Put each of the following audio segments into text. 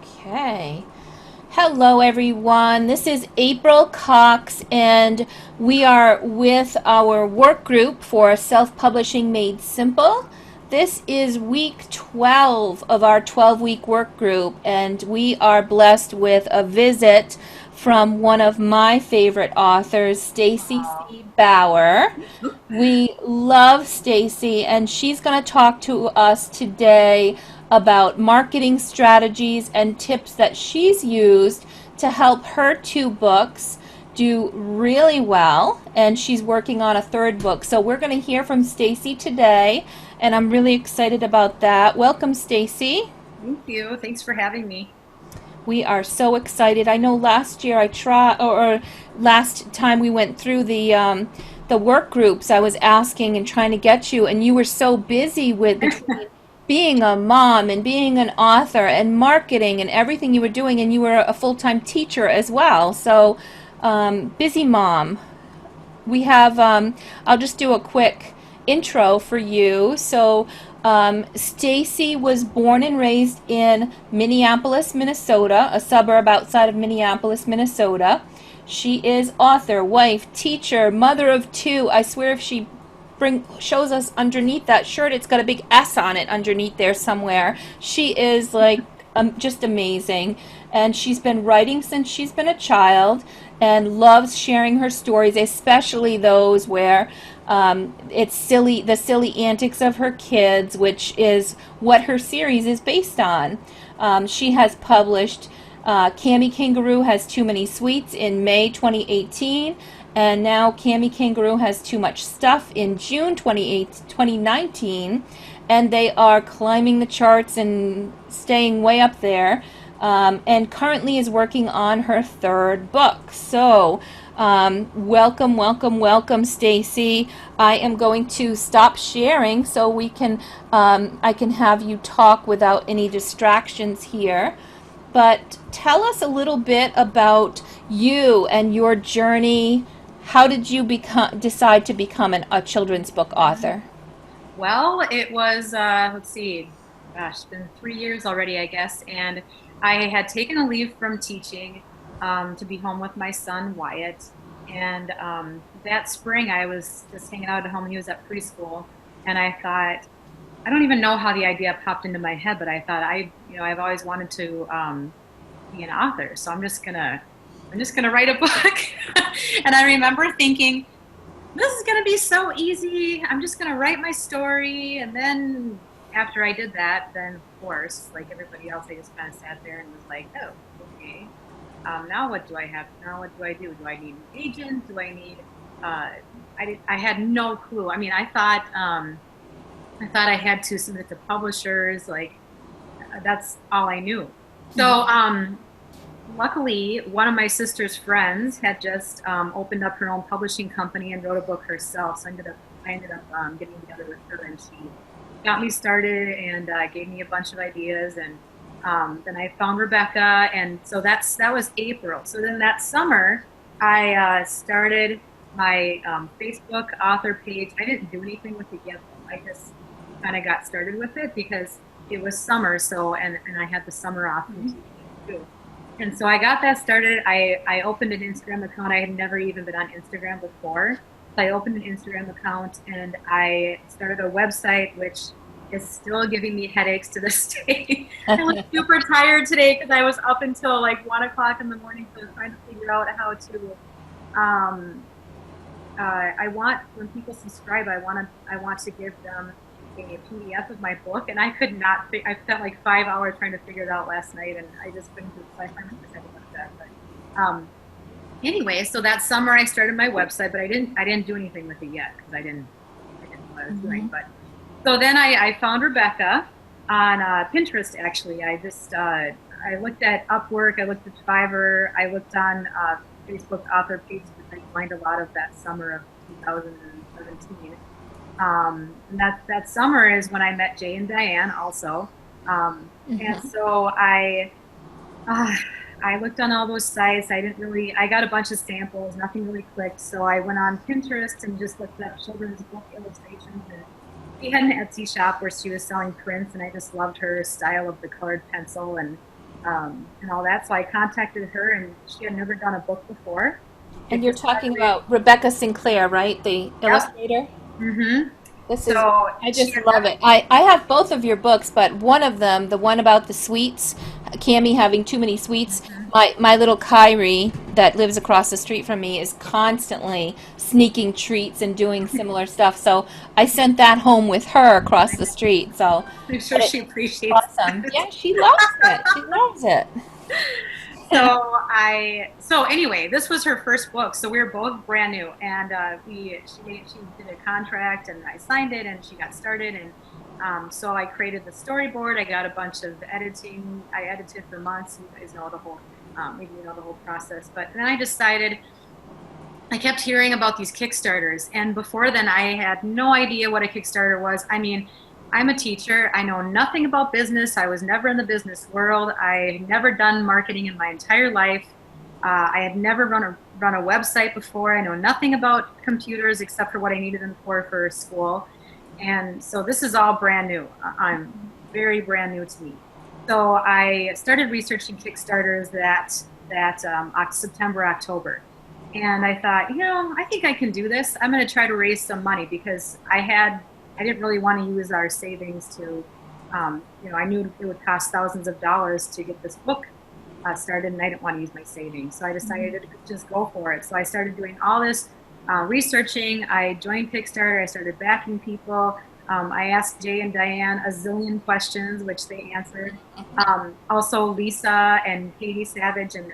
Okay. Hello, everyone. This is April Cox, and we are with our work group for Self Publishing Made Simple. This is week 12 of our 12-week work group, and we are blessed with a visit from one of my favorite authors, Stacy C. Bauer. We love Stacy, and she's going to talk to us today about marketing strategies and tips that she's used to help her two books do really well. And she's working on a third book. So we're going to hear from Stacy today, and I'm really excited about that. Welcome, Stacy. Thank you. Thanks for having me. We are so excited. I know last year I tried, or last time we went through the work groups, I was asking and trying to get you, and you were so busy with between being a mom and being an author and marketing and everything you were doing, and you were a full-time teacher as well. So, busy mom. We have, I'll just do a quick intro for you. So, Stacy was born and raised in Minneapolis, Minnesota, a suburb outside of Minneapolis, Minnesota. She is author, wife, teacher, mother of two. I swear if she shows us underneath that shirt, it's got a big S on it underneath there somewhere. She is like just amazing. And she's been writing since she's been a child and loves sharing her stories, especially those where it's silly, the silly antics of her kids, which is what her series is based on. She has published Cami Kangaroo Has Too Many Sweets in May 2018, and now Cami Kangaroo Has Too Much Stuff in June 2019, and they are climbing the charts and staying way up there, and currently is working on her third book. So, welcome, welcome, welcome, Stacy. I am going to stop sharing so we can, I can have you talk without any distractions here. But tell us a little bit about you and your journey. How did you decide to become a children's book author? Well, it was, let's see, gosh, it's been 3 years already, I guess. And I had taken a leave from teaching to be home with my son, Wyatt. And that spring, I was just hanging out at home and he was at preschool. And I thought, I don't even know how the idea popped into my head, but I thought I've always wanted to be an author. So I'm just gonna write a book. And I remember thinking, this is going to be so easy. I'm just going to write my story. And then after I did that, then of course, like everybody else, I just kind of sat there and was like, oh, okay. Now what do I have? Now what do I do? Do I need an agent? Do I need, I had no clue. I mean, I thought I had to submit to publishers. Like that's all I knew. So, luckily, one of my sister's friends had just opened up her own publishing company and wrote a book herself. So I ended up getting together with her, and she got me started and gave me a bunch of ideas. And then I found Rebecca, and so that was April. So then that summer, I started my Facebook author page. I didn't do anything with it yet. I just kind of got started with it because it was summer. So and I had the summer off from teaching too. And so I got that started. I opened an Instagram account. I had never even been on Instagram before. So I opened an Instagram account and I started a website, which is still giving me headaches to this day. I was super tired today because I was up until like 1 o'clock in the morning. So I was trying to figure out how to. I want when people subscribe, I want to give them a PDF of my book, and I could not. I spent like 5 hours trying to figure it out last night, and I just couldn't do it. So I finally decided about that. But anyway, so that summer I started my website, but I didn't do anything with it yet because I didn't know what I was doing. But so then I found Rebecca on Pinterest. Actually, I looked at Upwork, I looked at Fiverr, I looked on Facebook author pages, which I joined a lot of that summer of 2017. And that summer is when I met Jay and Diane also. And so I looked on all those sites. I got a bunch of samples, nothing really clicked. So I went on Pinterest and just looked up children's book illustrations. And she had an Etsy shop where she was selling prints, and I just loved her style of the colored pencil. And and all that. So I contacted her, and she had never done a book before. And It you're just talking started. about Rebecca Sinclair, right? The Yep. illustrator? Mm-hmm. This is, So I she just had love it. I have both of your books, but one of them, the one about the sweets, Cami having too many sweets, never. my little Kyrie that lives across the street from me is constantly sneaking treats and doing similar stuff. So I sent that home with her across the street. So, I'm sure but she it's appreciates awesome. that. Yeah, she loves it. She loves it. So anyway, this was her first book, so we were both brand new, and she did a contract, and I signed it, and she got started, and so I created the storyboard. I got a bunch of editing. I edited for months. You guys know the whole, maybe you know the whole process, but then I decided. I kept hearing about these Kickstarters, and before then, I had no idea what a Kickstarter was. I mean, I'm a teacher. I know nothing about business. I was never in the business world. I had never done marketing in my entire life. I had never run a website before. I know nothing about computers except for what I needed them for school, and so this is all brand new. I'm very brand new to me. So I started researching Kickstarters that September, October. And I thought, I think I can do this. I'm going to try to raise some money because I didn't really want to use our savings to, I knew it would cost thousands of dollars to get this book started, and I didn't want to use my savings. So I decided to just go for it. So I started doing all this researching. I joined Kickstarter. I started backing people. I asked Jay and Diane a zillion questions, which they answered. Also, Lisa and Katie Savage, and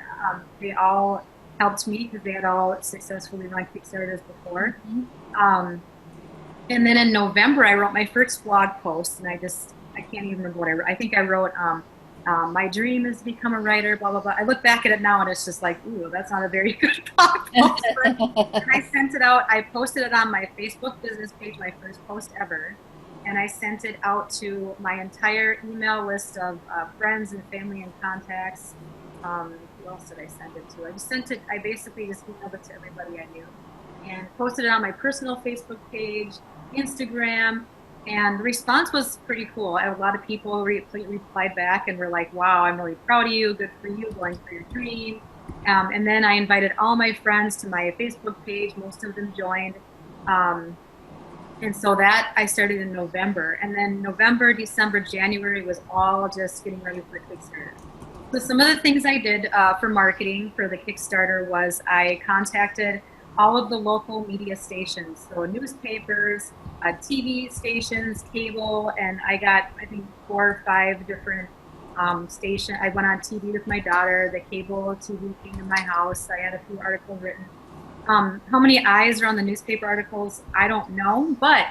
they all helped me because they had all successfully run Kickstarters before. Um, and then in November, I wrote my first blog post, and I can't even remember what I wrote. I think I wrote, my dream is to become a writer, blah, blah, blah. I look back at it now, and it's just like, ooh, that's not a very good blog post. But I sent it out. I posted it on my Facebook business page, my first post ever. And I sent it out to my entire email list of friends and family and contacts. Who else did I send it to? I basically just emailed it to everybody I knew and posted it on my personal Facebook page, Instagram, and the response was pretty cool. I had a lot of people replied back and were like, wow, I'm really proud of you. Good for you, going for your dream. And then I invited all my friends to my Facebook page. Most of them joined. And so that I started in November. And then November, December, January was all just getting ready for Kickstarter. So some of the things I did for marketing for the Kickstarter was I contacted all of the local media stations, so newspapers, TV stations, cable, and I got, I think, 4 or 5 different stations. I went on TV with my daughter. The cable TV came to my house. I had a few articles written. How many eyes are on the newspaper articles? I don't know, but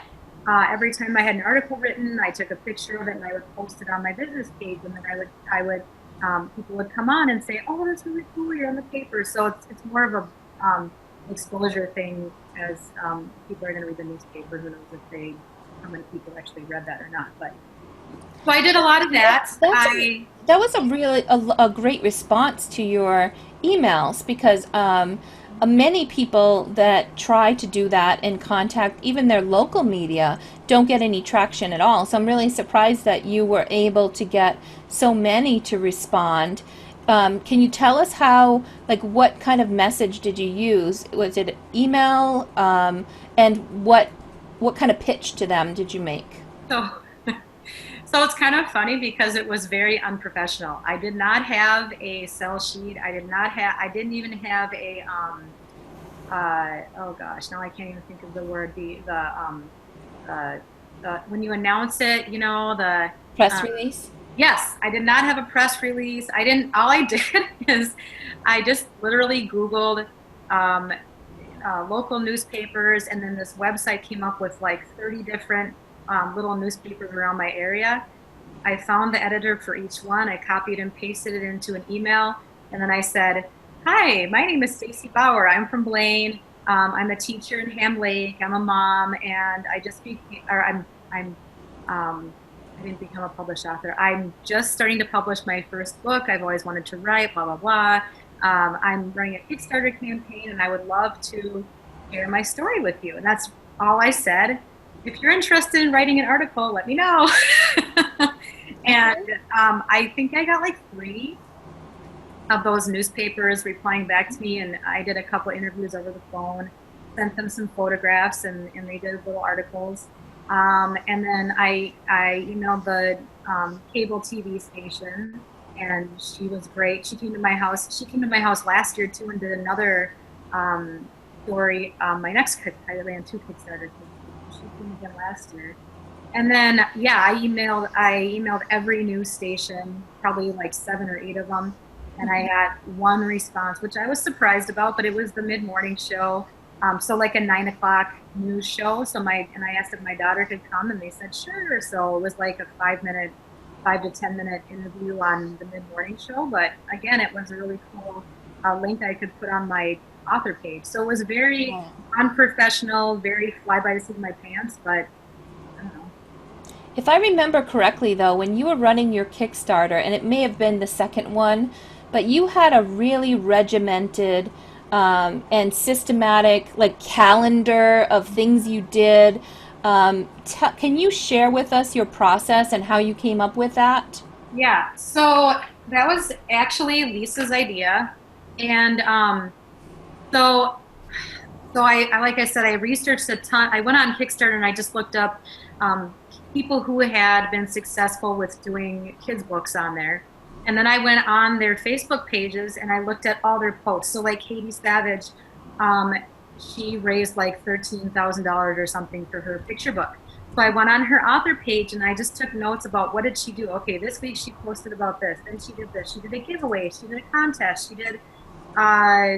every time I had an article written, I took a picture of it and I would post it on my business page, and then people would come on and say, "Oh, that's really cool. You're on the paper." So it's more of a exposure thing as people are going to read the newspaper. Who knows how many people actually read that or not? But so I did a lot of that. That was a really a great response to your emails because many people that try to do that and contact even their local media don't get any traction at all. So I'm really surprised that you were able to get so many to respond. Can you tell us what kind of message did you use? Was it email? And what kind of pitch to them did you make? So So it's kind of funny because it was very unprofessional. I did not have a sell sheet. I didn't even have oh gosh, now I can't even think of the word, uh, when you announce it, Press uh, release? yes, I did not have a press release. All I did is I just literally Googled, um, local newspapers, and then this website came up with like 30 different little newspapers around my area. I found the editor for each one. I copied and pasted it into an email, and then I said, "Hi, my name is Stacy Bauer. I'm from Blaine. I'm a teacher in Ham Lake. I'm a mom, and I just became, or I didn't become a published author. I'm just starting to publish my first book. I've always wanted to write, blah, blah, blah. I'm running a Kickstarter campaign, and I would love to share my story with you." And that's all I said. If you're interested in writing an article, let me know. And I think I got like 3. of those newspapers replying back to me, and I did a couple interviews over the phone, sent them some photographs, and they did little articles. And then I emailed the cable TV station, and she was great. She came to my house. She came to my house last year too, and did another story. My next I ran 2 Kickstarters. She came again last year. And then, yeah, I emailed every news station, probably like 7 or 8 of them, and I had one response, which I was surprised about, but it was the mid-morning show, so like a 9 o'clock news show. And I asked if my daughter could come, and they said sure. So it was like a 5 minute, 5 to 10 minute interview on the mid-morning show. But again, it was a really cool link I could put on my author page. So it was very Yeah. unprofessional, very fly by the seat of my pants, but I don't know. If I remember correctly, though, when you were running your Kickstarter, and it may have been the second one, but you had a really regimented and systematic, like, calendar of things you did. Can you share with us your process and how you came up with that? Yeah, so that was actually Lisa's idea. And so I like I said, I researched a ton. I went on Kickstarter and I just looked up um, people who had been successful with doing kids books on there. And then I went on their Facebook pages and I looked at all their posts. So like Katie Savage, um, she raised like $13,000 or something for her picture book. So I went on her author page and I just took notes about what did she do. Okay, this week she posted about this. Then she did this. She did a giveaway. She did a contest. She did uh,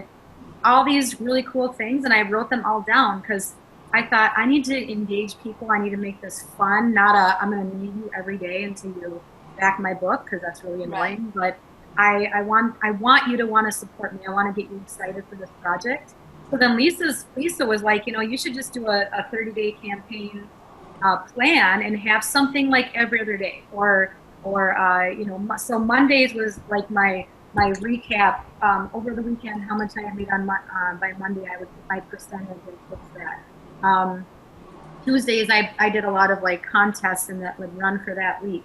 all these really cool things, and I wrote them all down because I thought I need to engage people. I need to make this fun, not a I'm going to need you every day until you back my book because that's really Right. annoying. But I want you to want to support me. I want to get you excited for this project. So then Lisa was like, you should just do a 30-day campaign plan and have something like every other day, so Mondays was like my recap over the weekend, how much I had made by Monday. I would put my percentage and fix that. Um, Tuesdays, I did a lot of like contests and that would run for that week.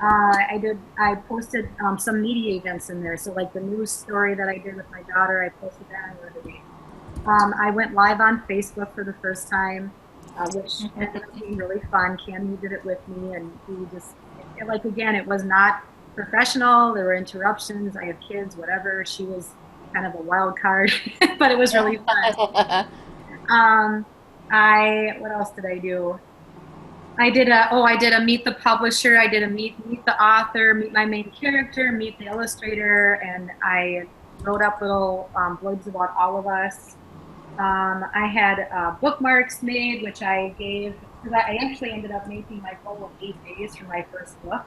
I posted some media events in there. So like the news story that I did with my daughter, I posted that on the other day. I went live on Facebook for the first time, which ended up being really fun. Cami did it with me, and we just, like, again, it was not professional. There were interruptions. I have kids, whatever. She was kind of a wild card, but it was really fun. Um, what else did I do? I did a meet the publisher. I did a meet the author, meet my main character, meet the illustrator, and I wrote up little blurbs about all of us. I had bookmarks made, which I gave, because I actually ended up making my goal of 8 days for my first book.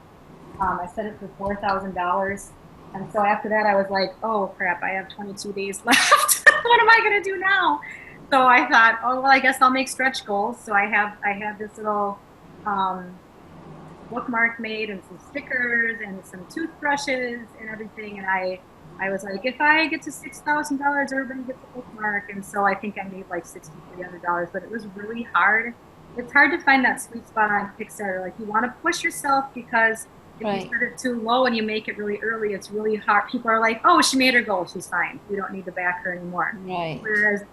I set it for $4,000. And so after that, I was like, oh crap, I have 22 days left. What am I going to do now? So I thought, oh, well, I guess I'll make stretch goals. So I have this little um, bookmark made and some stickers and some toothbrushes and everything. And I was like, if I get to $6,000, everybody gets a bookmark. And so I think I made like $6,300, but it was really hard. It's hard to find that sweet spot on Kickstarter. Like you want to push yourself because if you Right. start it too low and you make it really early, it's really hard. People are like, oh, she made her goal. She's fine. We don't need to back her anymore. Right. Whereas,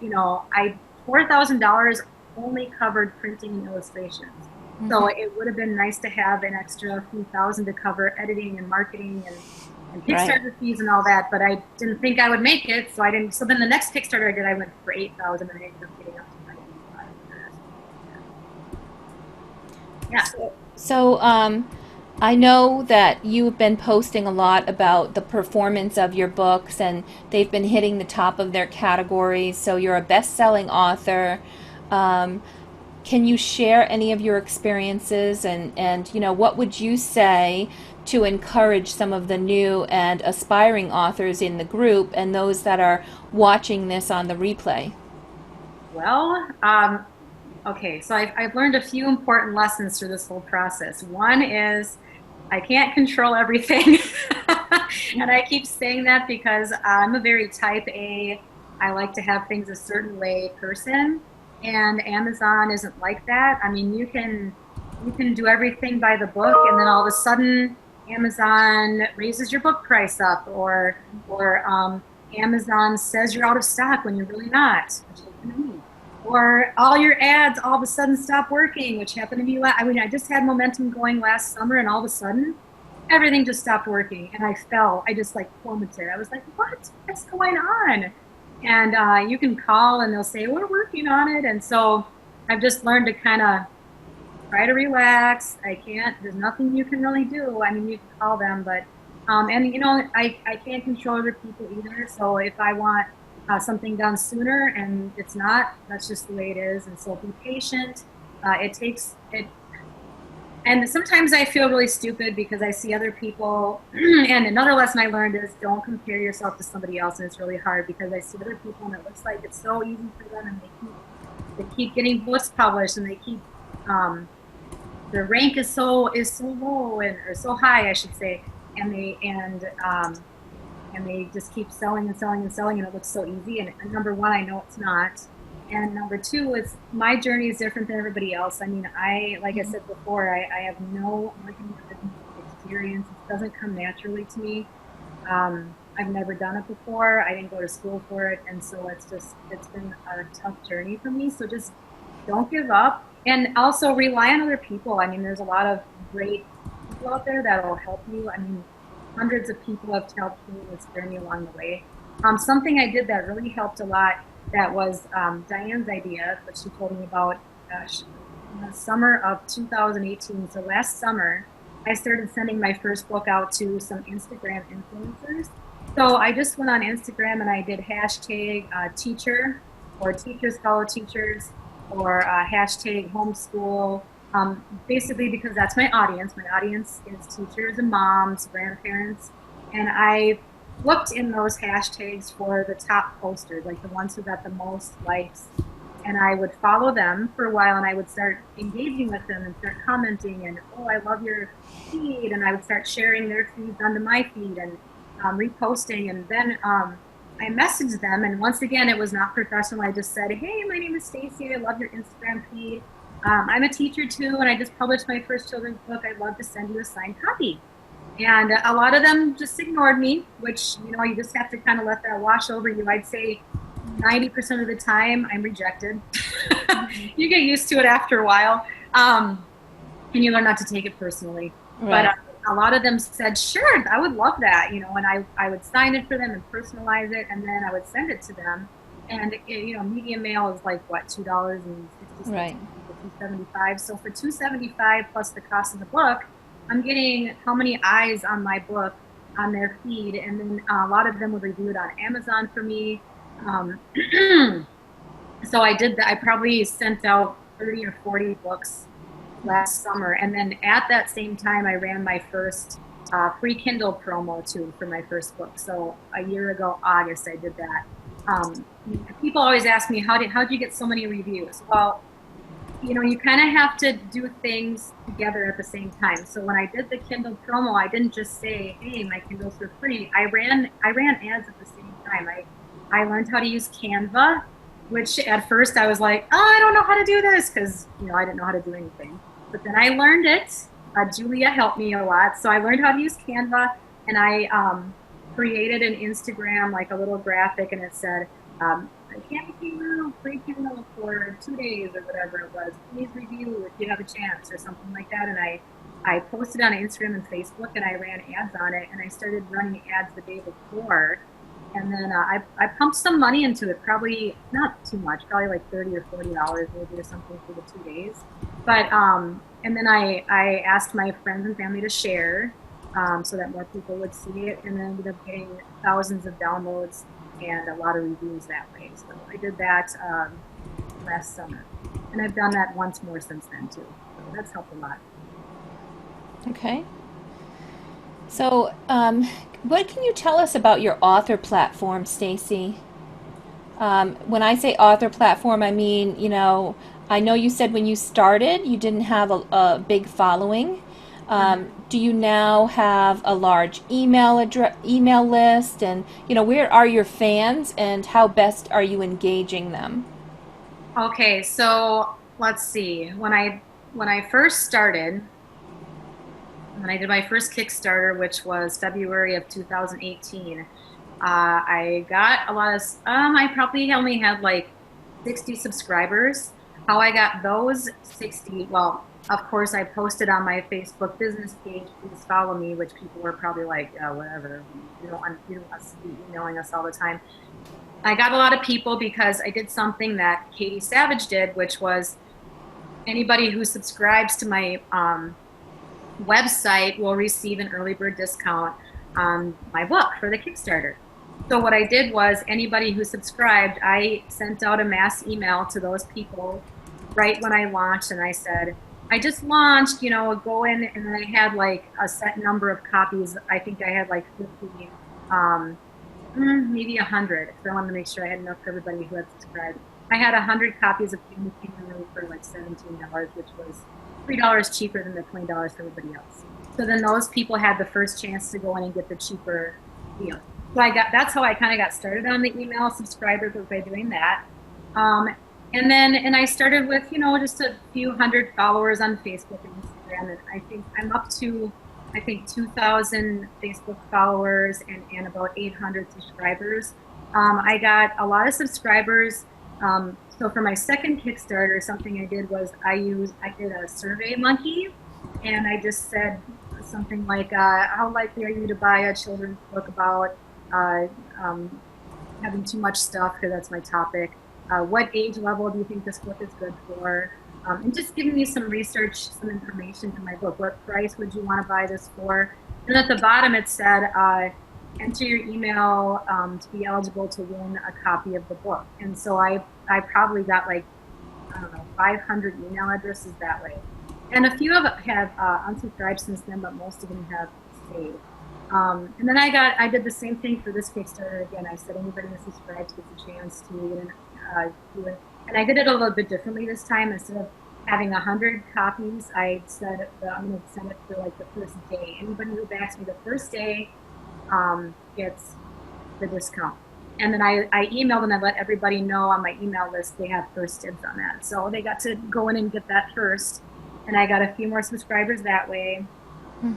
I $4,000 only covered printing and illustrations. So Hmm. it would have been nice to have an extra few thousand to cover editing and marketing and Right. Kickstarter fees and all that, but I didn't think I would make it, so I didn't. So then the next Kickstarter I did, I went for 8,000, and I ended up getting up to 95 or something like that. Yeah. So, I know that you've been posting a lot about the performance of your books, and they've been hitting the top of their categories. So you're a best-selling author. Um, can you share any of your experiences, and what would you say to encourage some of the new and aspiring authors in the group and those that are watching this on the replay? Well, okay, so I've learned a few important lessons through this whole process. One is I can't control everything. And I keep saying that because I'm a very type A, I like to have things a certain way person. And Amazon isn't like that. I mean, you can do everything by the book, and then all of a sudden Amazon raises your book price up, or Amazon says you're out of stock when you're really not, which happened to me. Or all your ads all of a sudden stop working, which happened to me. I mean, I just had momentum going last summer, and all of a sudden, everything just stopped working, and I fell. I just like plummeted. I was like, what's going on? And you can call, and they'll say we're working on it. And so I've just learned to kind of try to relax. I can't, there's nothing you can really do. I mean, you can call them, but, and you know, I can't control other people either. So if I want something done sooner and it's not, that's just the way it is. And so be patient. It takes it. And sometimes I feel really stupid because I see other people. And another lesson I learned is don't compare yourself to somebody else. And it's really hard because I see other people and it looks like it's so easy for them, and they keep getting books published, and they keep, their rank is so low, and or so high, I should say, and they just keep selling and selling and selling, and it looks so easy. And number one, I know it's not. And number two, is my journey is different than everybody else. I mean, like I said before, I have no marketing experience. It doesn't come naturally to me. I've never done it before. I didn't go to school for it, and so it's been a tough journey for me. So just don't give up, and also rely on other people. I mean, there's a lot of great people out there that will help you. I mean, hundreds of people have helped me with steer me along the way. Something I did that really helped a lot, that was Diane's idea, but she told me about, gosh, in the summer of 2018. So last summer, I started sending my first book out to some Instagram influencers. So I just went on Instagram and I did hashtag teacher, or teachers follow teachers, or hashtag homeschool. Basically, because that's my audience. My audience is teachers and moms, grandparents. And I looked in those hashtags for the top posters, like the ones who got the most likes. And I would follow them for a while, and I would start engaging with them and start commenting, and, oh, I love your feed. And I would start sharing their feeds onto my feed, and reposting. And then I messaged them, and once again, it was not professional. I just said, hey, my name is Stacy. I love your Instagram feed. I'm a teacher too, and I just published my first children's book. I'd love to send you a signed copy. And a lot of them just ignored me, which, you know, you just have to kind of let that wash over you. I'd say 90% of the time I'm rejected. You get used to it after a while, and you learn not to take it personally. Right. But a lot of them said, sure, I would love that, you know, and I would sign it for them and personalize it, and then I would send it to them. And you know, medium mail is like what, $2.60, Right. $2.75. So for $2.75 plus the cost of the book, I'm getting how many eyes on my book on their feed, and then a lot of them would review it on Amazon for me. So I did that. I probably sent out 30 or 40 books last summer, and then at that same time, I ran my first free Kindle promo too for my first book. So a year ago, August, I did that. People always ask me, how'd you get so many reviews? Well, you know, you kind of have to do things together at the same time. So when I did the Kindle promo, I didn't just say, hey, my Kindle's for free. I ran ads at the same time. I learned how to use Canva, which at first I was like, oh, I don't know how to do this, because, you know, I didn't know how to do anything. But then I learned it. Julia helped me a lot. So I learned how to use Canva, and I created an Instagram, like a little graphic, and it said, Kangaroo, free Kindle for 2 days or whatever it was. Please review if you have a chance, or something like that. And I posted on Instagram and Facebook, and I ran ads on it, and I started running ads the day before. And then I pumped some money into it, probably not too much, probably like $30 or $40 maybe, or something for the 2 days. But and then I asked my friends and family to share, so that more people would see it, and then ended up getting thousands of downloads and a lot of reviews that way. So I did that last summer, and I've done that once more since then too. So that's helped a lot. Okay. So, what can you tell us about your author platform, Stacy? When I say author platform, I mean, you know, I know you said when you started you didn't have a big following. Do you now have a large email list? And, you know, where are your fans, and how best are you engaging them? Okay, so let's see. When I first started, when I did my first Kickstarter, which was February of 2018, I got a lot of, I probably only had like 60 subscribers. How I got those 60, well, of course, I posted on my Facebook business page, please follow me, which people were probably like, whatever, you don't want us to be emailing us all the time. I got a lot of people because I did something that Katie Savage did, which was anybody who subscribes to my website will receive an early bird discount on my book for the Kickstarter. So what I did was anybody who subscribed, I sent out a mass email to those people right when I launched, and I said, I just launched, go in, and I had like a set number of copies. I think I had like 50, maybe 100, because I wanted to make sure I had enough for everybody who had subscribed. I had 100 copies of Kangaroo for like $17, which was $3 cheaper than the $20 for everybody else. So then those people had the first chance to go in and get the cheaper deal. So that's how I kind of got started on the email subscribers, was by doing that. And I started with, just a few hundred followers on Facebook and Instagram. And I think I'm up to, 2,000 Facebook followers and about 800 subscribers. I got a lot of subscribers. So for my second Kickstarter, something I did was I did a survey monkey, and I just said something like, how likely are you to buy a children's book about having too much stuff, because that's my topic. What age level do you think this book is good for? And just giving me some research, some information for my book. What price would you want to buy this for? And at the bottom it said, enter your email to be eligible to win a copy of the book. And so I probably got like, 500 email addresses that way. And a few of them have unsubscribed since then, but most of them have stayed. And then I did the same thing for this Kickstarter again. I said anybody who subscribes gets a chance to do it. And I did it a little bit differently this time. Instead of having 100 copies, I said I'm going to send it for like the first day. Anybody who backs me the first day gets the discount. And then I emailed and I let everybody know on my email list they have first dibs on that. So they got to go in and get that first. And I got a few more subscribers that way.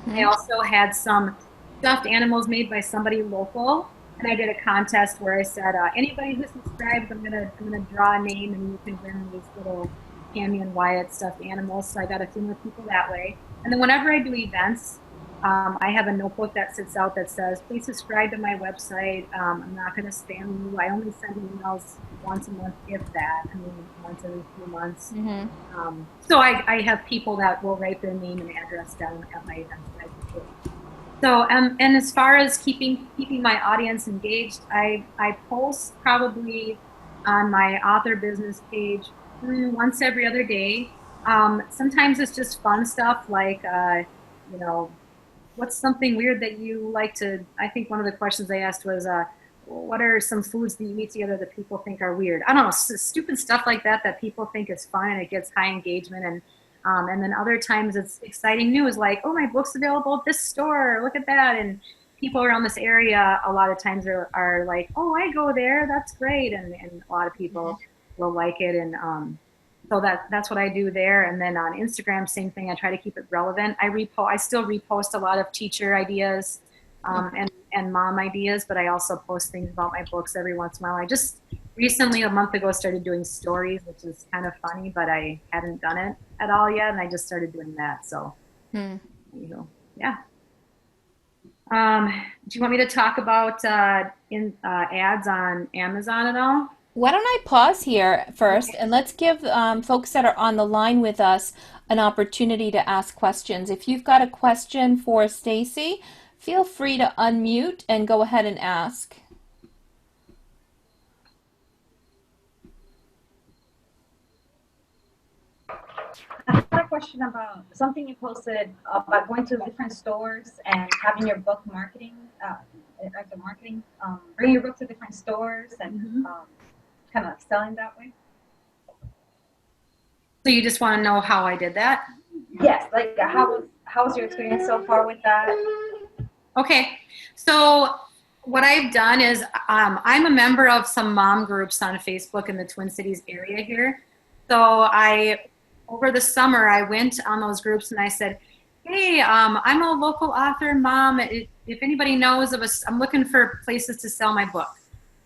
I also had some stuffed animals made by somebody local, and I did a contest where I said anybody who subscribes, I'm gonna draw a name and you can win these little Cami and Wyatt stuffed animals. So I got a few more people that way. And then whenever I do events, I have a notebook that sits out that says, please subscribe to my website. I'm not going to spam you. I only send emails once a month, if that. I mean, once every few months. So I have people that will write their name and address down at my events. So, and as far as keeping my audience engaged, I post probably on my author business page once every other day. Sometimes it's just fun stuff like, what's something weird that you like to, I think one of the questions I asked was, what are some foods that you eat together that people think are weird? I don't know, stupid stuff like that people think is fun, and it gets high engagement. And then other times it's exciting news like, oh, my book's available at this store, look at that. And people around this area a lot of times are like, oh, I go there, that's great. And a lot of people will like it. And so that's what I do there. And then on Instagram, same thing. I try to keep it relevant. I still repost a lot of teacher ideas and mom ideas, but I also post things about my books every once in a while. I just recently, a month ago, started doing stories, which is kind of funny, but I hadn't done it at all yet, and I just started doing that. So, yeah. Do you want me to talk about ads on Amazon at all? Why don't I pause here first and let's give folks that are on the line with us an opportunity to ask questions. If you've got a question for Stacy, feel free to unmute and go ahead and ask. I have a question about something you posted about going to different stores and having your book marketing, bringing your book to different stores and kind of selling that way. So you just want to know how I did that? Yes, like how was your experience so far with that? Okay, so what I've done is I'm a member of some mom groups on Facebook in the Twin Cities area here. So over the summer, I went on those groups and I said, Hey, I'm a local author, Mom. If anybody knows of us, I'm looking for places to sell my book.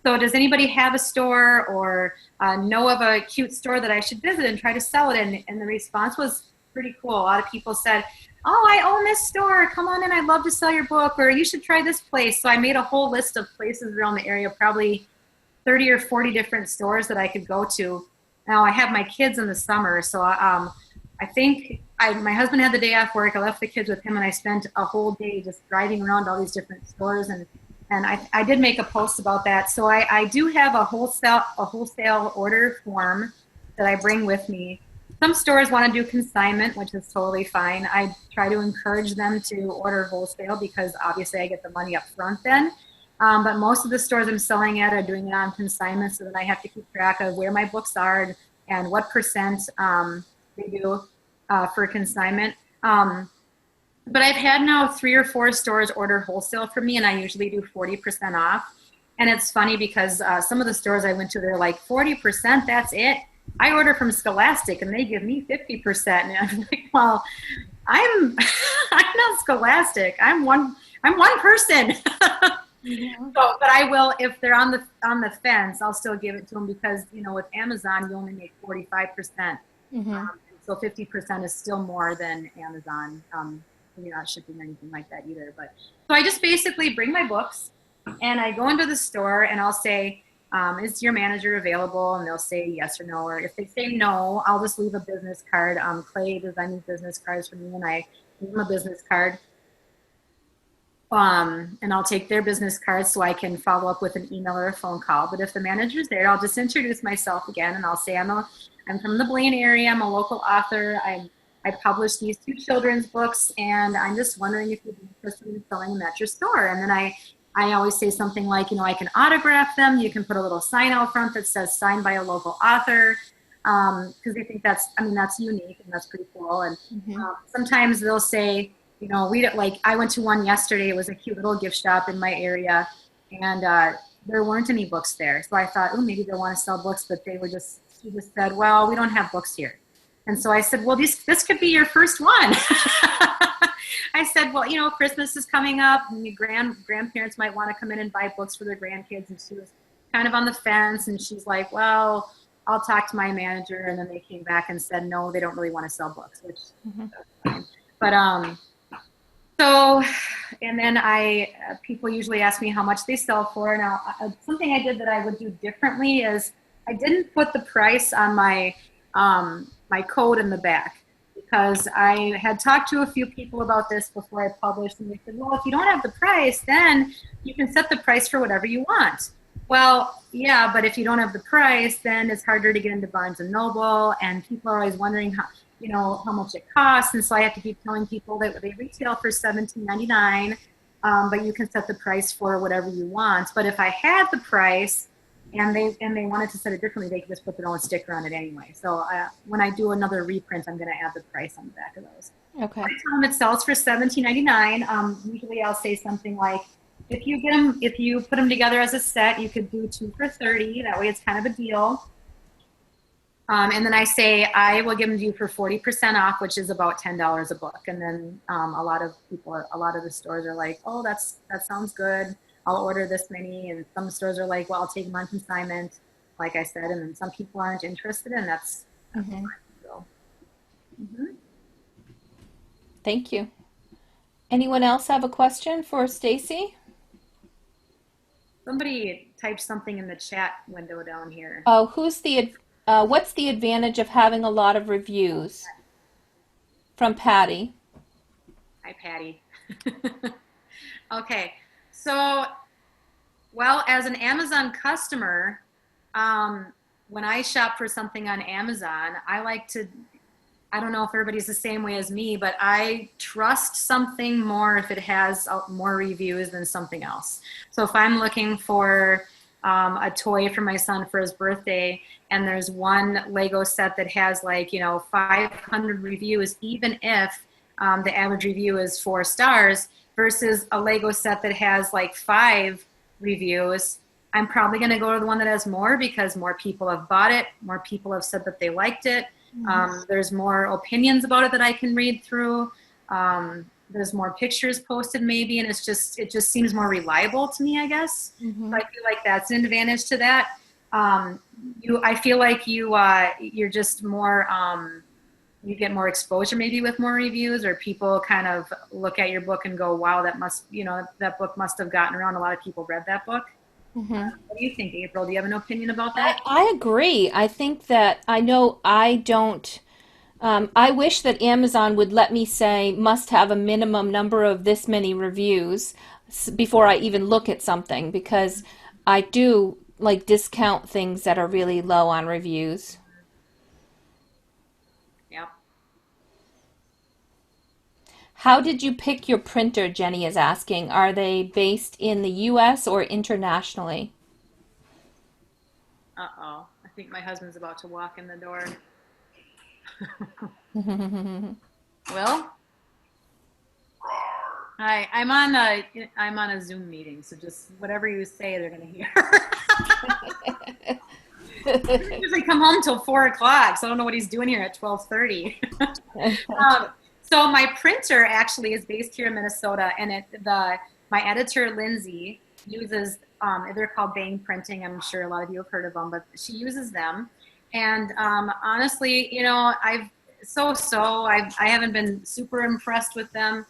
So does anybody have a store or know of a cute store that I should visit and try to sell it? And the response was pretty cool. A lot of people said, oh, I own this store. Come on in. I'd love to sell your book, or you should try this place. So I made a whole list of places around the area, probably 30 or 40 different stores that I could go to. Now I have my kids in the summer, so I think my husband had the day off work. I left the kids with him, and I spent a whole day just driving around all these different stores. And I did make a post about that. So I do have a wholesale order form that I bring with me. Some stores want to do consignment, which is totally fine. I try to encourage them to order wholesale because obviously I get the money up front then. But most of the stores I'm selling at are doing it on consignment, so that I have to keep track of where my books are and what percent they do for consignment. But I've had now 3 or 4 stores order wholesale from me, and I usually do 40% off. And it's funny because some of the stores I went to, they're like, 40%, that's it? I order from Scholastic, and they give me 50%. And I'm like, well, I'm not Scholastic. I'm one person. Yeah. So, but I will, if they're on the fence, I'll still give it to them because, you know, with Amazon, you only make 45%. So 50% is still more than Amazon. You're not shipping or anything like that either. But so I just basically bring my books and I go into the store and I'll say, is your manager available? And they'll say yes or no. Or if they say no, I'll just leave a business card. Clay designs these business cards for me, and I give them a business card. And I'll take their business cards so I can follow up with an email or a phone call. But if the manager's there, I'll just introduce myself again, and I'll say I'm from the Blaine area. I'm a local author. I published these 2 children's books, and I'm just wondering if you'd be interested in selling them at your store. And then I always say something like, you know, I can autograph them. You can put a little sign out front that says signed by a local author, because they think that's unique and that's pretty cool. And sometimes they'll say, you know, I went to one yesterday. It was a cute little gift shop in my area, and there weren't any books there. So I thought, oh, maybe they want to sell books, but she just said, well, we don't have books here. And so I said, well, this could be your first one. I said, well, you know, Christmas is coming up, and your grandparents might want to come in and buy books for their grandkids. And she was kind of on the fence, and she's like, well, I'll talk to my manager. And then they came back and said, no, they don't really want to sell books, which that's fine. But so, and then people usually ask me how much they sell for. Now, something I did that I would do differently is I didn't put the price on my my code in the back, because I had talked to a few people about this before I published, and they said, well, if you don't have the price, then you can set the price for whatever you want. Well, yeah, but if you don't have the price, then it's harder to get into Barnes & Noble, and people are always wondering how much it costs, and so I have to keep telling people that they retail for $17.99, but you can set the price for whatever you want. But if I had the price and they wanted to set it differently, they could just put their own sticker on it anyway. So when I do another reprint, I'm going to add the price on the back of those. Okay. I tell them it sells for $17.99. Usually I'll say something like, if you put them together as a set, you could do 2 for $30. That way it's kind of a deal. And then I say, I will give them to you for 40% off, which is about $10 a book. And then a lot of the stores are like, oh, that sounds good. I'll order this many. And some stores are like, well, I'll take them on consignment, like I said. And then some people aren't interested, and that's fine. So, Thank you. Anyone else have a question for Stacy? Somebody typed something in the chat window down here. Oh, what's the advantage of having a lot of reviews? From Patty. Hi, Patty. Okay, so, well, as an Amazon customer, when I shop for something on Amazon, I don't know if everybody's the same way as me, but I trust something more if it has more reviews than something else. So if I'm looking for a toy for my son for his birthday, and there's one Lego set that has 500 reviews, even if the average review is 4 stars, versus a Lego set that has 5 reviews, I'm probably going to go to the one that has more, because more people have bought it, more people have said that they liked it. There's more opinions about it that I can read through. There's more pictures posted maybe, and it just seems more reliable to me, I guess. Mm-hmm. So I feel like that's an advantage to that. I feel like you're just more, you get more exposure maybe with more reviews, or people kind of look at your book and go, wow, that book must have gotten around. A lot of people read that book. Mm-hmm. What do you think, April? Do you have an opinion about that? I agree. I think that I know I don't. I wish that Amazon would let me say must have a minimum number of this many reviews before I even look at something, because I do like discount things that are really low on reviews. Yep. How did you pick your printer? Jenny is asking. Are they based in the US or internationally? Uh-oh. I think my husband's about to walk in the door. Will? Hi, I'm on a Zoom meeting, so just whatever you say, they're gonna hear. I usually come home till 4 o'clock, so I don't know what he's doing here at 12:30. So my printer actually is based here in Minnesota, and my editor Lindsay uses they're called Bang Printing. I'm sure a lot of you have heard of them, but she uses them. And honestly, I haven't been super impressed with them.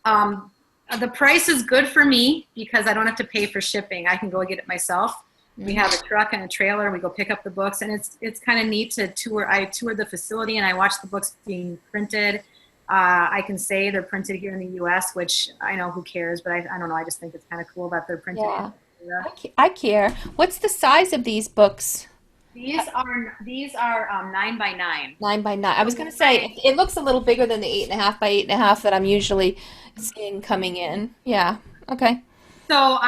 The price is good for me because I don't have to pay for shipping. I can go get it myself. We have a truck and a trailer. We go pick up the books, and it's kind of neat to tour. I toured the facility and I watched the books being printed. I can say they're printed here in the U.S., which I know who cares, but I don't know. I just think it's kind of cool that they're printed. Yeah, I care. What's the size of these books? These are 9 by 9. 9 by 9. I was going to say it looks a little bigger than the 8.5 by 8.5 that I'm usually seeing coming in. Yeah. Okay. So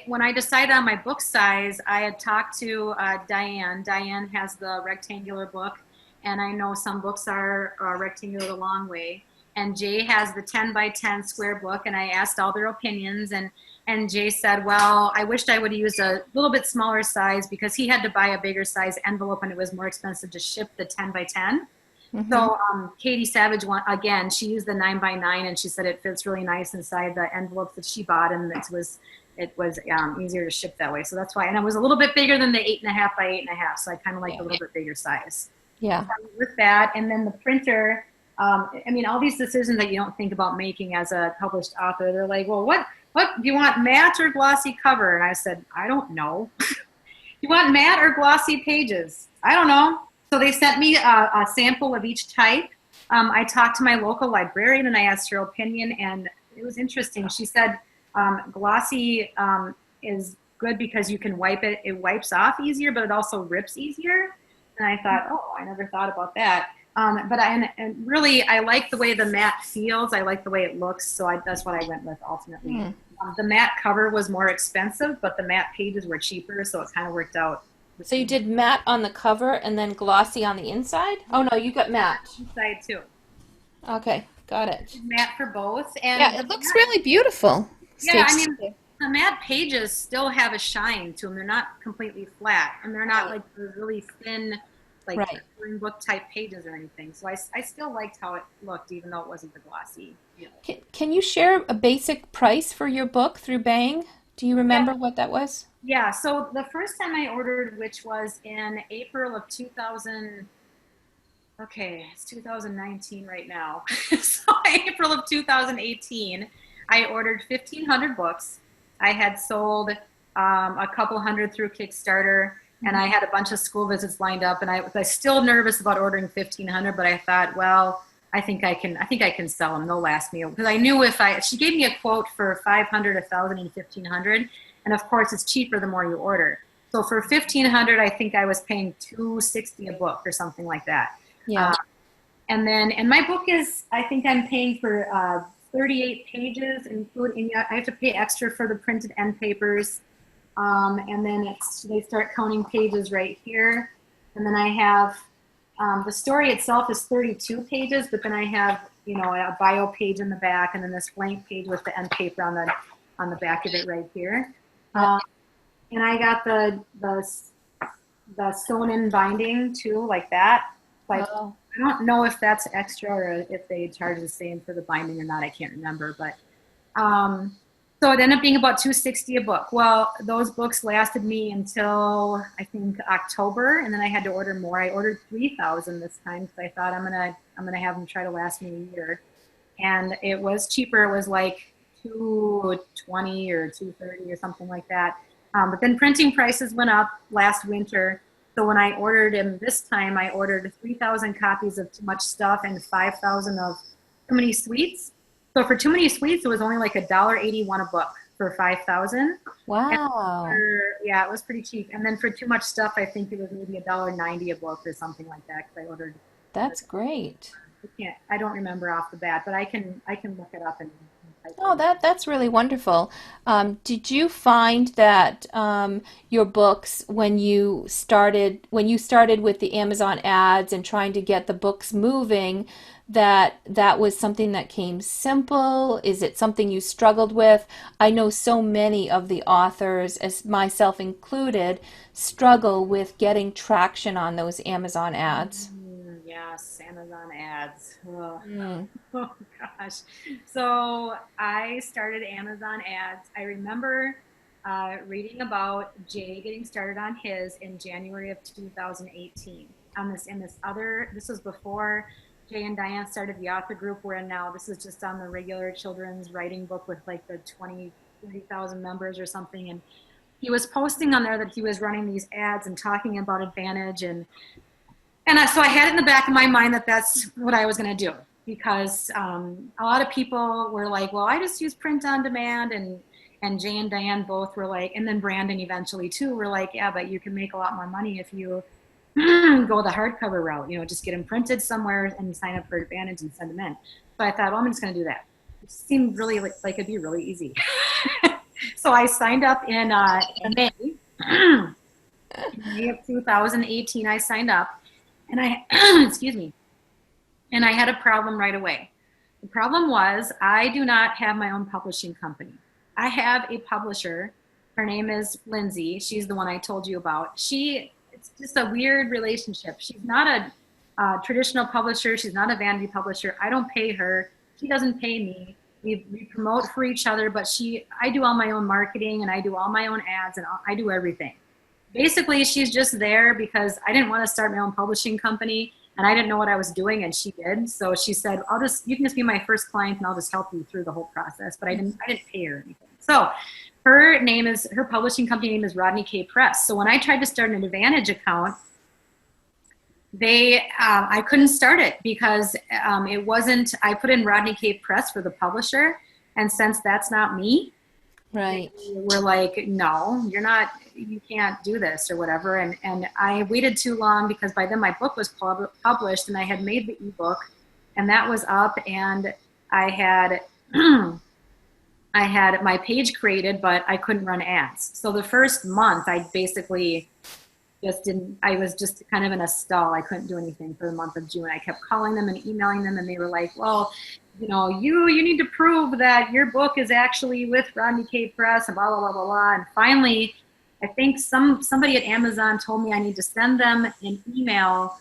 when I decided on my book size, I had talked to Diane. Diane has the rectangular book, and I know some books are rectangular the long way. And Jay has the 10 by 10 square book, and I asked all their opinions, and Jay said, well, I wished I would have used a little bit smaller size because he had to buy a bigger size envelope, and it was more expensive to ship the 10 by 10. Mm-hmm. So Katie Savage, again, she used the 9 by 9, and she said it fits really nice inside the envelopes that she bought, and it was easier to ship that way. So that's why. And it was a little bit bigger than the 8.5 by 8.5, so I kind of like a little bit bigger size. Yeah. So with that, and then the printer, all these decisions that you don't think about making as a published author, they're like, well, what do you want, matte or glossy cover? And I said, I don't know. You want matte or glossy pages? I don't know. So they sent me a sample of each type. I talked to my local librarian and I asked her opinion, and it was interesting. She said glossy is good because you can wipe it. It wipes off easier, but it also rips easier. And I thought, oh, I never thought about that. But I like the way the matte feels. I like the way it looks. So that's what I went with ultimately. The matte cover was more expensive, but the matte pages were cheaper. So it kind of worked out. So you did matte on the cover and then glossy on the inside? Oh, no, you got matte. Inside too. Okay, got it. Matte for both. And yeah, it looks really beautiful. Yeah, the matte pages still have a shine to them. They're not completely flat, and they're not like the really thin, like green book type pages or anything. So I still liked how it looked, even though it wasn't the glossy. Yeah. Can you share a basic price for your book through Bang? Do you remember what that was? Yeah, so the first time I ordered, which was in April of 2000, okay, it's 2019 right now. So April of 2018, I ordered 1,500 books. I had sold a couple hundred through Kickstarter, and I had a bunch of school visits lined up, and I was still nervous about ordering 1,500, but I thought, well, I think I can sell them. They'll last me, because I knew she gave me a quote for 500, 1,000, and 1,500. And of course, it's cheaper the more you order. So for 1,500, I think I was paying $260 a book or something like that. Yeah. And my book is, I think I'm paying for 38 pages, including I have to pay extra for the printed end papers. And then they start counting pages right here. And then I have the story itself is 32 pages, but then I have a bio page in the back, and then this blank page with the end paper on the back of it right here. And I got the sewn in binding too, like that. Like I don't know if that's extra or if they charge the same for the binding or not. I can't remember, but um, so it ended up being about 260 a book. Well, those books lasted me until I think October, and then I had to order more. I ordered 3,000 this time because I thought I'm gonna have them try to last me a year, and it was cheaper. It was like 220 or 230 or something like that. But then printing prices went up last winter. So when I ordered him this time, I ordered 3,000 copies of Too Much Stuff and 5,000 of Too Many Sweets. So for Too Many Sweets, it was only like $1.81 a book for 5,000. And Wow. yeah, it was pretty cheap. And then for Too Much Stuff, I think it was maybe $1.90 a book or something like that because I ordered. That's great. I don't remember off the bat, but I can look it up and type it Oh, in. that's really wonderful. Did you find that your books, when you started with the Amazon ads and trying to get the books moving, that that was something that came simple? Is it something you struggled with? I know so many of the authors, as myself included, struggle with getting traction on those Amazon ads. Yes, Amazon ads. Ugh. Mm, Oh gosh. So I started Amazon ads. I remember reading about Jay getting started on his in January of 2018. This was before Jay and Diane started the author group. We're in now. This is just on the regular children's writing book with like the 30,000 members or something. And he was posting on there that he was running these ads and talking about Advantage so I had it in the back of my mind that that's what I was going to do because a lot of people were like, well, I just use print on demand. And Jay and Diane both were like, and then Brandon eventually too, were like, yeah, but you can make a lot more money if you go the hardcover route, just get them printed somewhere and sign up for Advantage and send them in. So I thought, well, I'm just going to do that. It seemed really like it'd be really easy. So I signed up in May. In May of 2018, I signed up and excuse me, and I had a problem right away. The problem was I do not have my own publishing company. I have a publisher. Her name is Lindsay. She's the one I told you about. It's just a weird relationship. She's not a traditional publisher. She's not a vanity publisher. I don't pay her. She doesn't pay me. We promote for each other, but I do all my own marketing and I do all my own ads and I do everything. Basically, she's just there because I didn't want to start my own publishing company and I didn't know what I was doing and she did. So she said, you can just be my first client and I'll just help you through the whole process. But I didn't pay her anything. So her publishing company name is Rodney K. Press. So when I tried to start an Advantage account, I couldn't start it because it wasn't, I put in Rodney K. Press for the publisher. And since that's not me, right. we're like, no, you can't do this or whatever. And I waited too long because by then my book was published and I had made the ebook and that was up and I had, I had my page created, but I couldn't run ads. So the first month I basically I was just kind of in a stall. I couldn't do anything for the month of June. I kept calling them and emailing them and they were like, well, you need to prove that your book is actually with Rodney K. Press and blah, blah, blah, blah, blah. And finally, I think somebody at Amazon told me I need to send them an email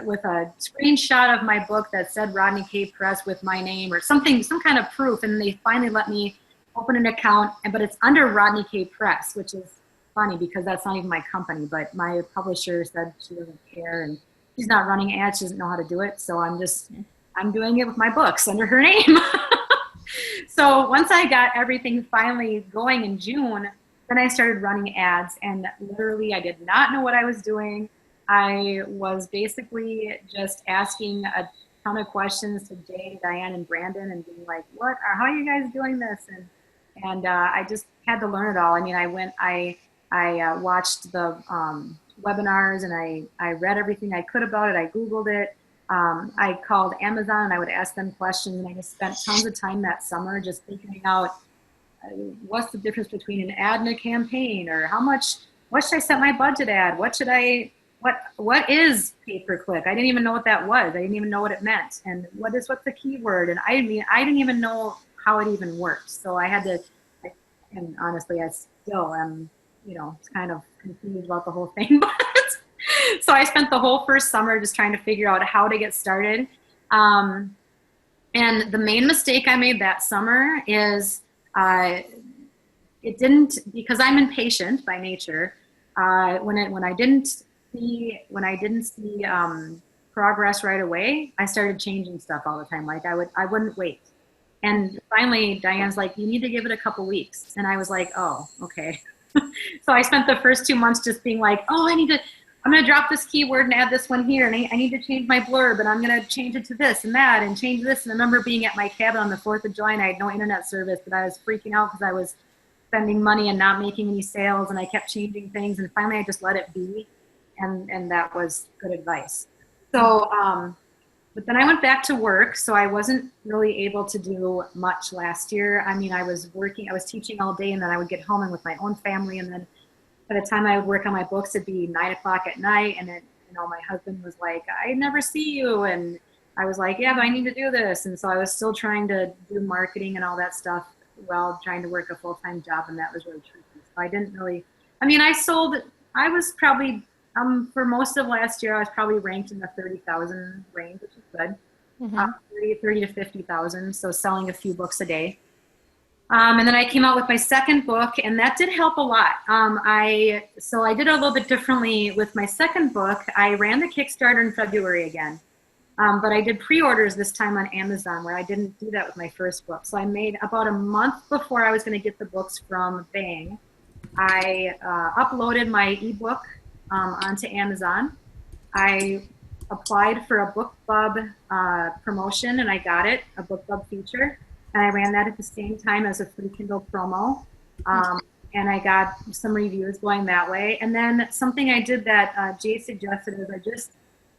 with a screenshot of my book that said Rodney K. Press with my name or something, some kind of proof. And they finally let me open an account, but it's under Rodney K. Press, which is funny because that's not even my company, but my publisher said she doesn't care and she's not running ads. She doesn't know how to do it. So I'm doing it with my books under her name. So once I got everything finally going in June, then I started running ads and literally I did not know what I was doing. I was basically just asking a ton of questions to Jay, Diane, and Brandon and being like, how are you guys doing this? And I just had to learn it all. I mean, I watched the webinars and I read everything I could about it. I Googled it. I called Amazon and I would ask them questions and I just spent tons of time that summer just figuring out what's the difference between an ad and a campaign or what should I set my budget at? What is pay-per-click? I didn't even know what that was. I didn't even know what it meant. And what's the keyword? And I didn't even know how it even worked. So I had to, and honestly, I still am, kind of confused about the whole thing, but So I spent the whole first summer just trying to figure out how to get started. And the main mistake I made that summer is it didn't, because I'm impatient by nature. When I didn't see progress right away, I started changing stuff all the time. Like I wouldn't wait. And finally, Diane's like, you need to give it a couple weeks. And I was like, oh, okay. So I spent the first 2 months just being like, oh, I'm going to drop this keyword and add this one here. And I need to change my blurb, and I'm going to change it to this and that and change this. And I remember being at my cabin on the 4th of July, and I had no internet service, but I was freaking out because I was spending money and not making any sales. And I kept changing things. And finally, I just let it be. And that was good advice. So, but then I went back to work, so I wasn't really able to do much last year. I mean, I was teaching all day, and then I would get home and with my own family, and then by the time I would work on my books, it'd be 9 o'clock at night, and then, my husband was like, I never see you, and I was like, yeah, but I need to do this, and so I was still trying to do marketing and all that stuff while trying to work a full-time job, and that was really tricky. So I didn't really, I was probably, for most of last year, I was probably ranked in the 30,000 range, which is good. 30 to 50,000, so selling a few books a day. And then I came out with my second book, and that did help a lot. So I did a little bit differently with my second book. I ran the Kickstarter in February again, but I did pre-orders this time on Amazon, where I didn't do that with my first book. So I made about a month before I was going to get the books from Bang. I uploaded my ebook onto Amazon. I applied for a BookBub promotion, and I got it, a BookBub feature, and I ran that at the same time as a free Kindle promo, and I got some reviews going that way. And then something I did that Jay suggested is I just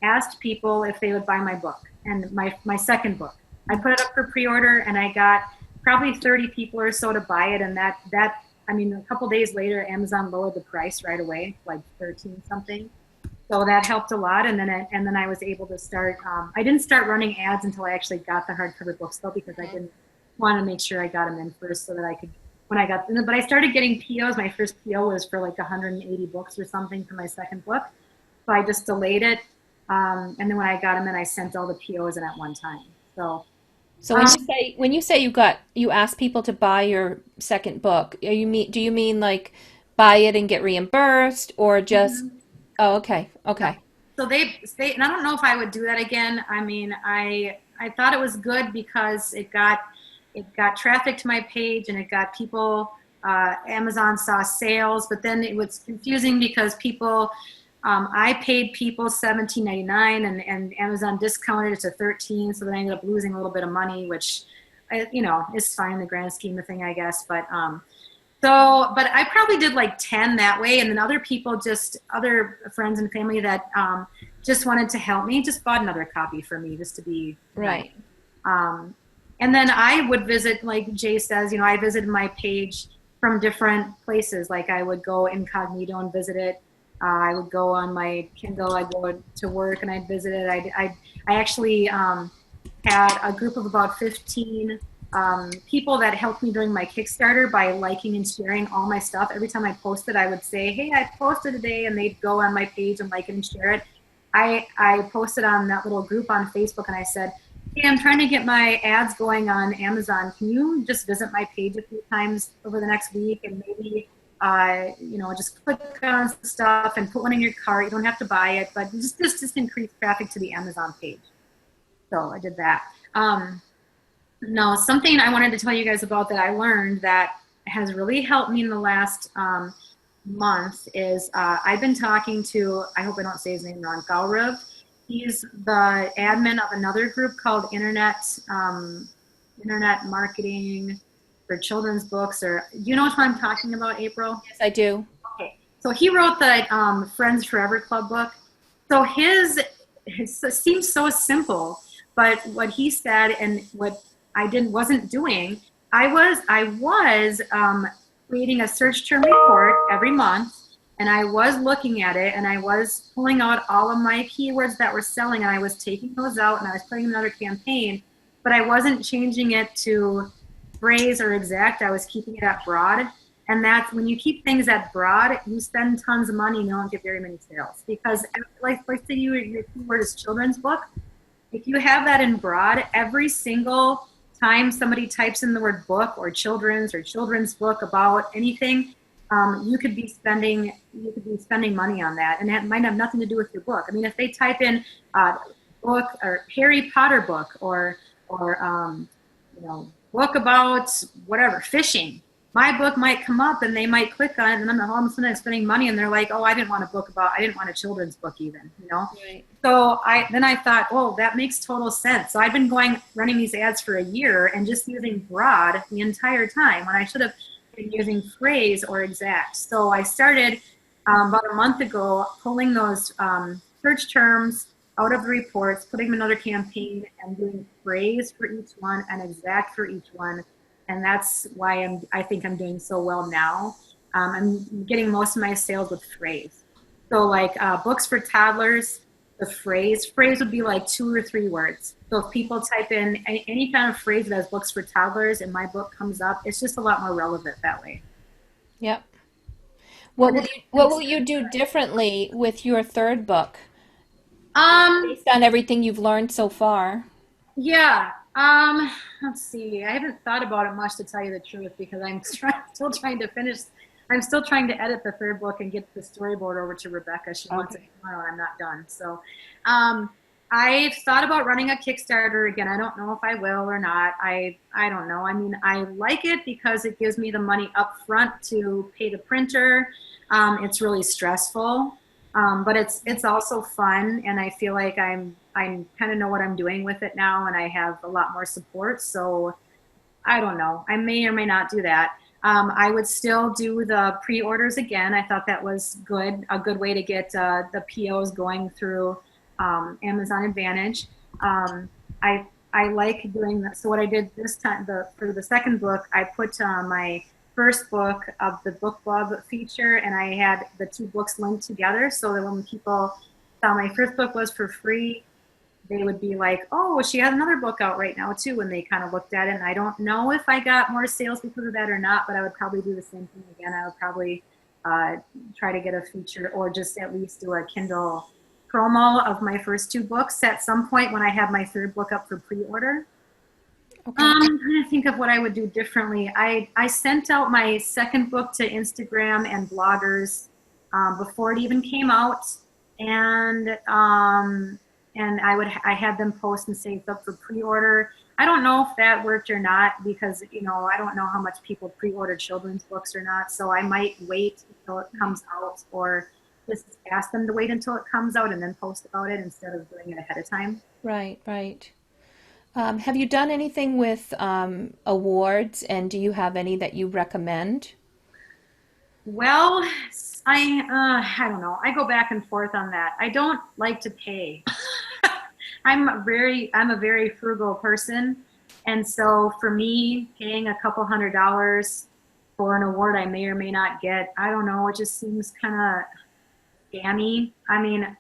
asked people if they would buy my book, and my second book. I put it up for pre-order, and I got probably 30 people or so to buy it, and a couple days later, Amazon lowered the price right away, like 13 something. So that helped a lot. And then I was able to start, I didn't start running ads until I actually got the hardcover books though, because I didn't want to make sure I got them in first so that I could, but I started getting POs. My first PO was for like 180 books or something for my second book. So I just delayed it. And then when I got them in, I sent all the POs in at one time. So when you say you ask people to buy your second book, do you mean like buy it and get reimbursed, or just Oh, okay. So they and I don't know if I would do that again. I mean, I thought it was good because it got traffic to my page, and it got people, Amazon saw sales, but then it was confusing because people, I paid people $17.99 and Amazon discounted it to $13, so then I ended up losing a little bit of money, which, is fine in the grand scheme of thing, I guess. But but I probably did like 10 that way, and then other friends and family that just wanted to help me just bought another copy for me just to be right. And then I would visit, like Jay says, I visited my page from different places. Like I would go incognito and visit it. I would go on my Kindle. I'd go to work and I'd visit it. I actually had a group of about 15 people that helped me during my Kickstarter by liking and sharing all my stuff. Every time I posted, I would say, hey, I posted today, and they'd go on my page and like it and share it. I posted on that little group on Facebook, and I said, hey, I'm trying to get my ads going on Amazon. Can you just visit my page a few times over the next week and maybe, just click on stuff and put one in your cart. You don't have to buy it, but just increase traffic to the Amazon page. So I did that. Now, something I wanted to tell you guys about that I learned that has really helped me in the last month is I've been talking to, I hope I don't say his name wrong, Bauer. He's the admin of another group called Internet Marketing for Children's Books. Or do you know what I'm talking about, April? Yes, I do. Okay. So he wrote the Friends Forever Club book. So it seems so simple, but what he said and what I wasn't doing, I was creating a search term report every month, and I was looking at it, and I was pulling out all of my keywords that were selling, and I was taking those out, and I was putting another campaign, but I wasn't changing it to phrase or exact. I was keeping it at broad. And that's when you keep things that broad, you spend tons of money and you don't get very many sales. Because like say your keyword is children's book, if you have that in broad, every single time somebody types in the word book or children's book about anything, you could be spending money on that, and that might have nothing to do with your book. I mean, if they type in book or Harry Potter book or book about whatever fishing, my book might come up and they might click on it, and then all of a sudden I'm spending money and they're like, oh, I didn't want a children's book even, Right. So I thought, oh, that makes total sense. So I've been running these ads for a year and just using broad the entire time when I should have been using phrase or exact. So I started about a month ago pulling those search terms out of the reports, putting them in another campaign, and doing phrase for each one and exact for each one. And that's why I think I'm doing so well now. I'm getting most of my sales with phrase. So like books for toddlers, the phrase would be like 2 or 3 words. So if people type in any kind of phrase that has books for toddlers and my book comes up, it's just a lot more relevant that way. Yep. What will you do differently with your third book Um, based on everything you've learned so far? yeah. Let's see. I haven't thought about it much, to tell you the truth, because still trying to finish. I'm still trying to edit the third book and get the storyboard over to Rebecca. She wants it tomorrow, and I'm not done. So, I've thought about running a Kickstarter again. I don't know if I will or not. I don't know. I mean, I like it because it gives me the money up front to pay the printer. It's really stressful, but it's also fun, and I feel like I kind of know what I'm doing with it now, and I have a lot more support. So I don't know. I may or may not do that. I would still do the pre-orders again. I thought that was a good way to get the POs going through Amazon Advantage. I like doing that. So what I did this time, for the second book, I put my first book of the book club feature, and I had the 2 books linked together, so that when people saw my first book was for free, they would be like, oh, she has another book out right now too, when they kind of looked at it. And I don't know if I got more sales because of that or not, but I would probably do the same thing again. I would probably try to get a feature, or just at least do a Kindle promo of my first 2 books at some point when I have my third book up for pre-order. Okay. I'm trying to think of what I would do differently. I sent out my second book to Instagram and bloggers before it even came out, and I had them post and say it's up for pre-order. I don't know if that worked or not, because I don't know how much people pre-order children's books or not. So I might wait until it comes out, or just ask them to wait until it comes out and then post about it instead of doing it ahead of time. Right, right. Have you done anything with awards, and do you have any that you recommend? Well, I don't know. I go back and forth on that. I don't like to pay. I'm a very frugal person, and so for me, paying a couple $100 for an award I may or may not get, I don't know. It just seems kind of scammy. I mean,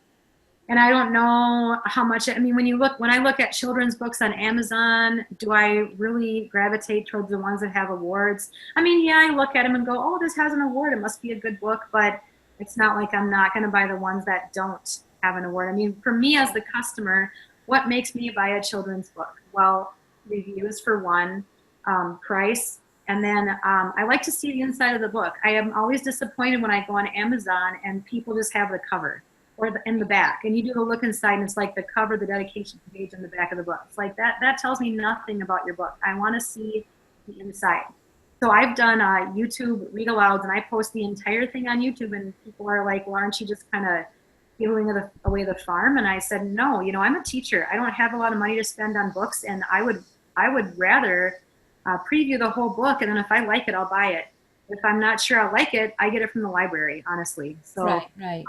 and I don't know how much. I mean, when I look at children's books on Amazon, do I really gravitate towards the ones that have awards? I mean, yeah, I look at them and go, oh, this has an award, it must be a good book. But it's not like I'm not going to buy the ones that don't have an award. I mean, for me as the customer, what makes me buy a children's book? Well, reviews for one, price, and then I like to see the inside of the book. I am always disappointed when I go on Amazon and people just have the cover or in the back, and you do a look inside and it's like the cover, the dedication page, and the back of the book. It's like that tells me nothing about your book. I want to see the inside. So I've done YouTube read alouds, and I post the entire thing on YouTube, and people are like, well, aren't you just kind of giving away the farm? And I said, no, I'm a teacher. I don't have a lot of money to spend on books, and I would rather preview the whole book, and then if I like it, I'll buy it. If I'm not sure I like it, I get it from the library, honestly. So Right, right.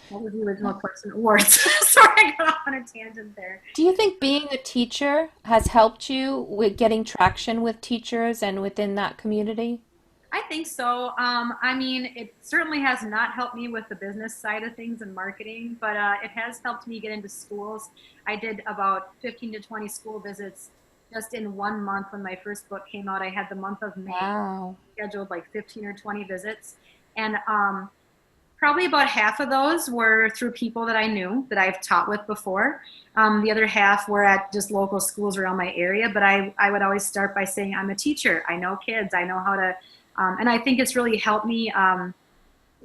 what was the original question? Awards. Sorry, I got off on a tangent there. Do you think being a teacher has helped you with getting traction with teachers and within that community? I think so. I mean, it certainly has not helped me with the business side of things and marketing, but it has helped me get into schools. I did about 15 to 20 school visits just in 1 month when my first book came out. I had the month of May Wow. scheduled like 15 or 20 visits. And probably about half of those were through people that I knew that I've taught with before. The other half were at just local schools around my area. But I would always start by saying, I'm a teacher. I know kids. I know how to, and I think it's really helped me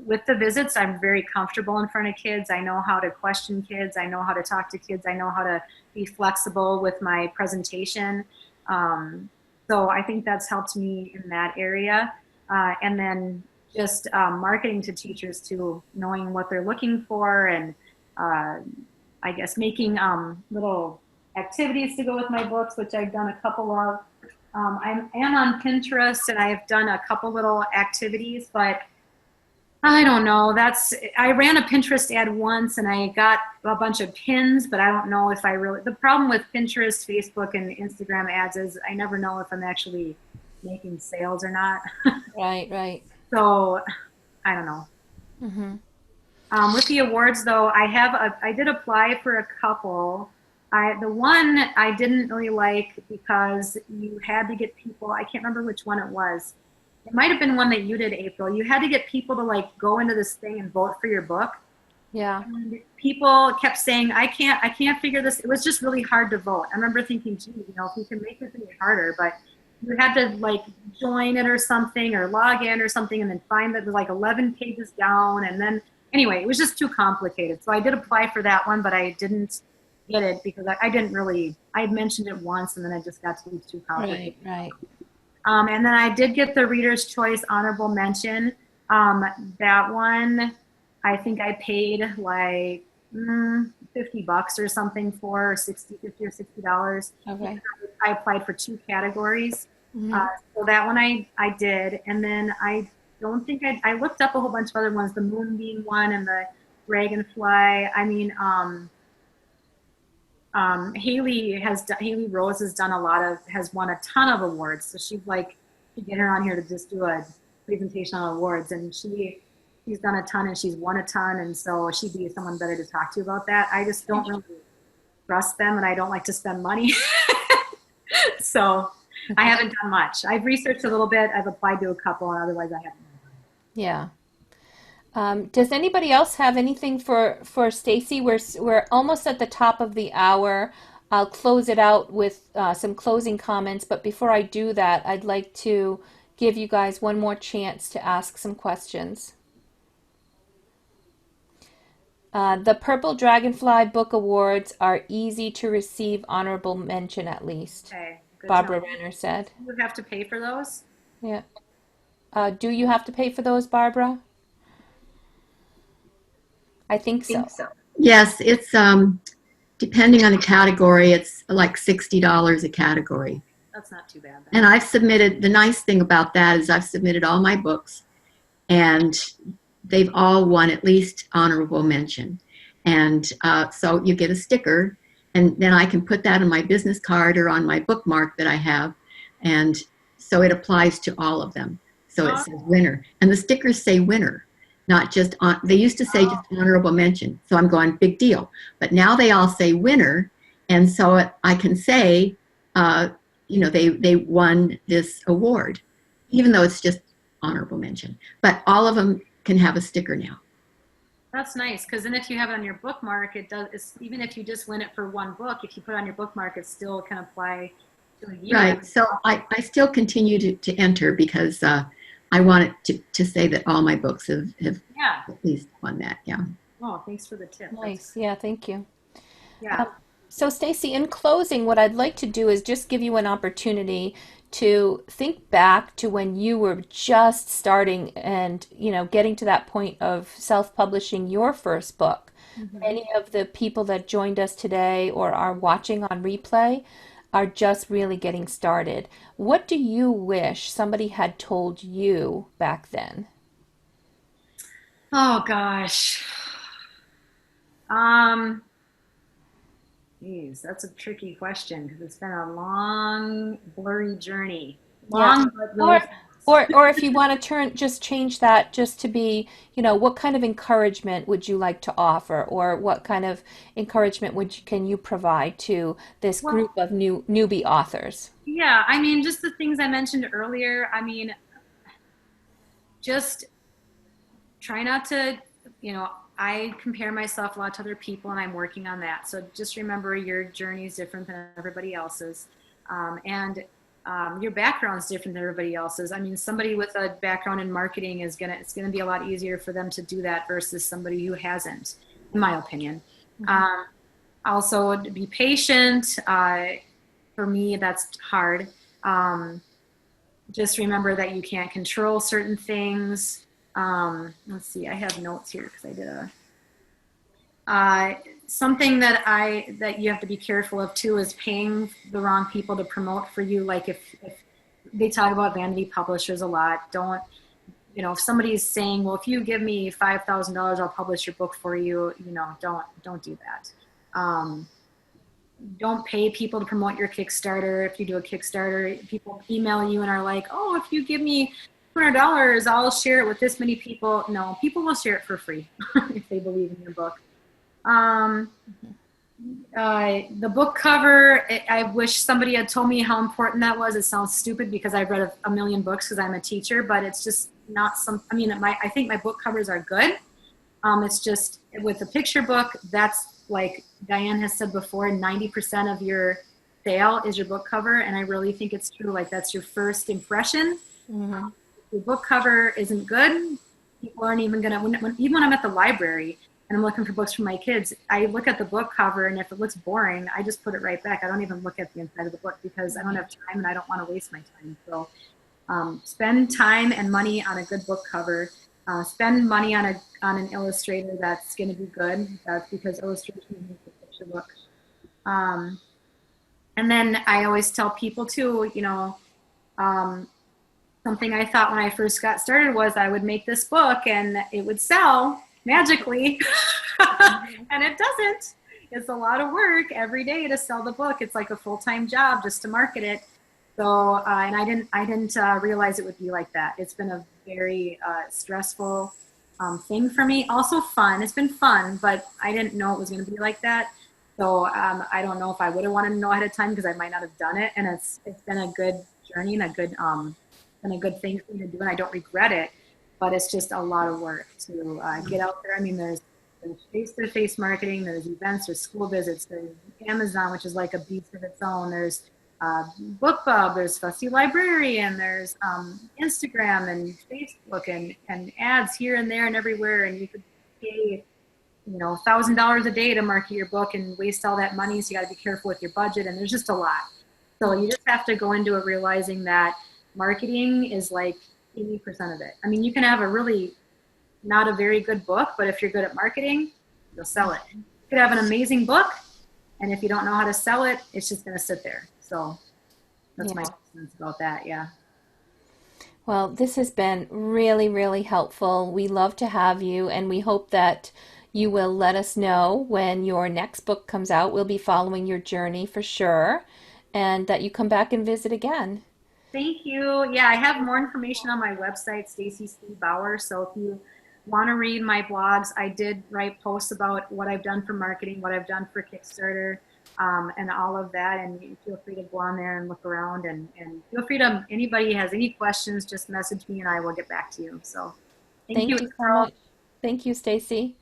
with the visits. I'm very comfortable in front of kids. I know how to question kids. I know how to talk to kids. I know how to be flexible with my presentation. So I think that's helped me in that area. And then just marketing to teachers too, knowing what they're looking for, and I guess making little activities to go with my books, which I've done a couple of. I am on Pinterest, and I've done a couple little activities, but I don't know. I ran a Pinterest ad once and I got a bunch of pins, but I don't know if the problem with Pinterest, Facebook, and Instagram ads is I never know if I'm actually making sales or not. Right, right. So I don't know. With the awards though, I did apply for a couple. The one I didn't really like because you had to get people, I can't remember which one it was. It might have been one that you did, April. You had to get people to like go into this thing and vote for your book. Yeah. And people kept saying, I can't figure this. It was just really hard to vote. I remember thinking, gee, if you can make this any harder, but you had to like join it or something, or log in or something, and then find that it was like 11 pages down. And then anyway, it was just too complicated. So I did apply for that one, but I didn't get it because I didn't really, I had mentioned it once and then it just got to be too complicated. Right, right. And then I did get the Reader's Choice honorable mention. That one, I think I paid like $50 or something for, or 50 or $60. Okay. I applied for 2 categories. Mm-hmm. So that one I did. And then I don't think I looked up a whole bunch of other ones, the Moonbeam one and the Dragonfly. I mean, Haley Rose has won a ton of awards. So she's like, to get her on here to just do a presentation on awards, and she's done a ton and she's won a ton, and so she'd be someone better to talk to about that. I just don't really trust them, and I don't like to spend money. So I haven't done much. I've researched a little bit. I've applied to a couple, and otherwise I haven't. Yeah. Does anybody else have anything for Stacy? We're almost at the top of the hour. I'll close it out with some closing comments, but before I do that, I'd like to give you guys one more chance to ask some questions. The Purple Dragonfly Book Awards are easy to receive honorable mention at least, Okay, good Barbara job. Renner said. You have to pay for those? Yeah. Do you have to pay for those, Barbara? I think so. Yes, it's depending on the category, it's like $60 a category. That's not too bad then. And I've submitted, the nice thing about that is I've submitted all my books and they've all won at least honorable mention. And so you get a sticker, and then I can put that on my business card or on my bookmark that I have. And so it applies to all of them. So it says winner. And the stickers say winner, not just on, they used to say just honorable mention. So I'm going, big deal. But now they all say winner. And so I can say, they won this award, even though it's just honorable mention. But all of them can have a sticker now. That's nice, because then if you have it on your bookmark, even if you just win it for one book, if you put it on your bookmark, it still can apply to a year. Right. So I still continue to enter because I want it to say that all my books have at least won that. Yeah. Oh, thanks for the tip. Nice. Yeah, thank you. Yeah. So Stacy, in closing, what I'd like to do is just give you an opportunity to think back to when you were just starting and, getting to that point of self-publishing your first book. Mm-hmm. Many of the people that joined us today or are watching on replay are just really getting started. What do you wish somebody had told you back then? Oh gosh. Geez, that's a tricky question because it's been a long, blurry journey. Long, but really fast. Or if you want to just change that just to be, what kind of encouragement would you like to offer, or what kind of encouragement can you provide to this Well, group of newbie authors? yeah, I mean, just the things I mentioned earlier. I mean, just try not to, I compare myself a lot to other people, and I'm working on that. So just remember your journey is different than everybody else's. And your background is different than everybody else's. I mean, somebody with a background in marketing it's gonna be a lot easier for them to do that versus somebody who hasn't, in my opinion. Also, be patient. For me, that's hard. Just remember that you can't control certain things. Let's see, I have notes here because I did something that you have to be careful of too is paying the wrong people to promote for you. Like if they talk about vanity publishers a lot, don't, if somebody's saying, well, if you give me $5,000, I'll publish your book for you, don't do that. Don't pay people to promote your Kickstarter. If you do a Kickstarter, people email you and are like, oh, if you give me $200, I'll share it with this many people. No, people will share it for free if they believe in your book. The book cover, I wish somebody had told me how important that was. It sounds stupid because I've read a million books because I'm a teacher, but it's just not I think my book covers are good. It's just with a picture book, that's like Diane has said before, 90% of your sale is your book cover. And I really think it's true. Like that's your first impression. Mm-hmm. If your book cover isn't good, people aren't even gonna, even when I'm at the library and I'm looking for books for my kids, I look at the book cover, and if it looks boring, I just put it right back. I don't even look at the inside of the book because I don't have time and I don't want to waste my time. So spend time and money on a good book cover. Spend money on an illustrator that's going to be good. That's because illustration is a picture book. And then I always tell people too, something I thought when I first got started was I would make this book and it would sell magically, and it doesn't. It's a lot of work every day to sell the book. It's like a full-time job just to market it. So, and I didn't realize it would be like that. It's been a very stressful thing for me. Also fun. It's been fun, but I didn't know it was going to be like that. So I don't know if I would have wanted to know ahead of time because I might not have done it. And it's been a good journey and a good thing for me to do, and I don't regret it. But it's just a lot of work to get out there. I mean, there's face-to-face marketing, there's events, there's school visits, there's Amazon, which is like a beast of its own. There's BookBub, there's Fussy Librarian, there's Instagram and Facebook and ads here and there and everywhere. And you could pay, $1,000 a day to market your book and waste all that money. So you got to be careful with your budget. And there's just a lot. So you just have to go into it realizing that marketing is like 80% of it. I mean, you can have a really not a very good book, but if you're good at marketing, you'll sell it. You could have an amazing book, and if you don't know how to sell it, it's just going to sit there. So that's my sense about that. Yeah. Well, this has been really, really helpful. We love to have you, and we hope that you will let us know when your next book comes out. We'll be following your journey for sure, and that you come back and visit again. Thank you. Yeah, I have more information on my website, Stacy C. Bauer. So if you want to read my blogs, I did write posts about what I've done for marketing, what I've done for Kickstarter, and all of that. And you feel free to go on there and look around. And feel free to, anybody has any questions, just message me and I will get back to you. So thank you so much. Thank you, Stacy.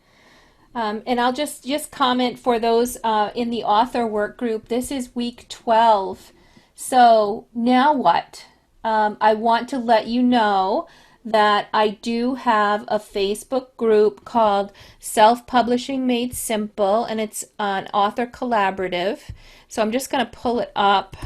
And I'll just comment for those in the author work group. This is week 12. So now what? I want to let you know that I do have a Facebook group called Self-Publishing Made Simple, and it's an author collaborative. So I'm just going to pull it up.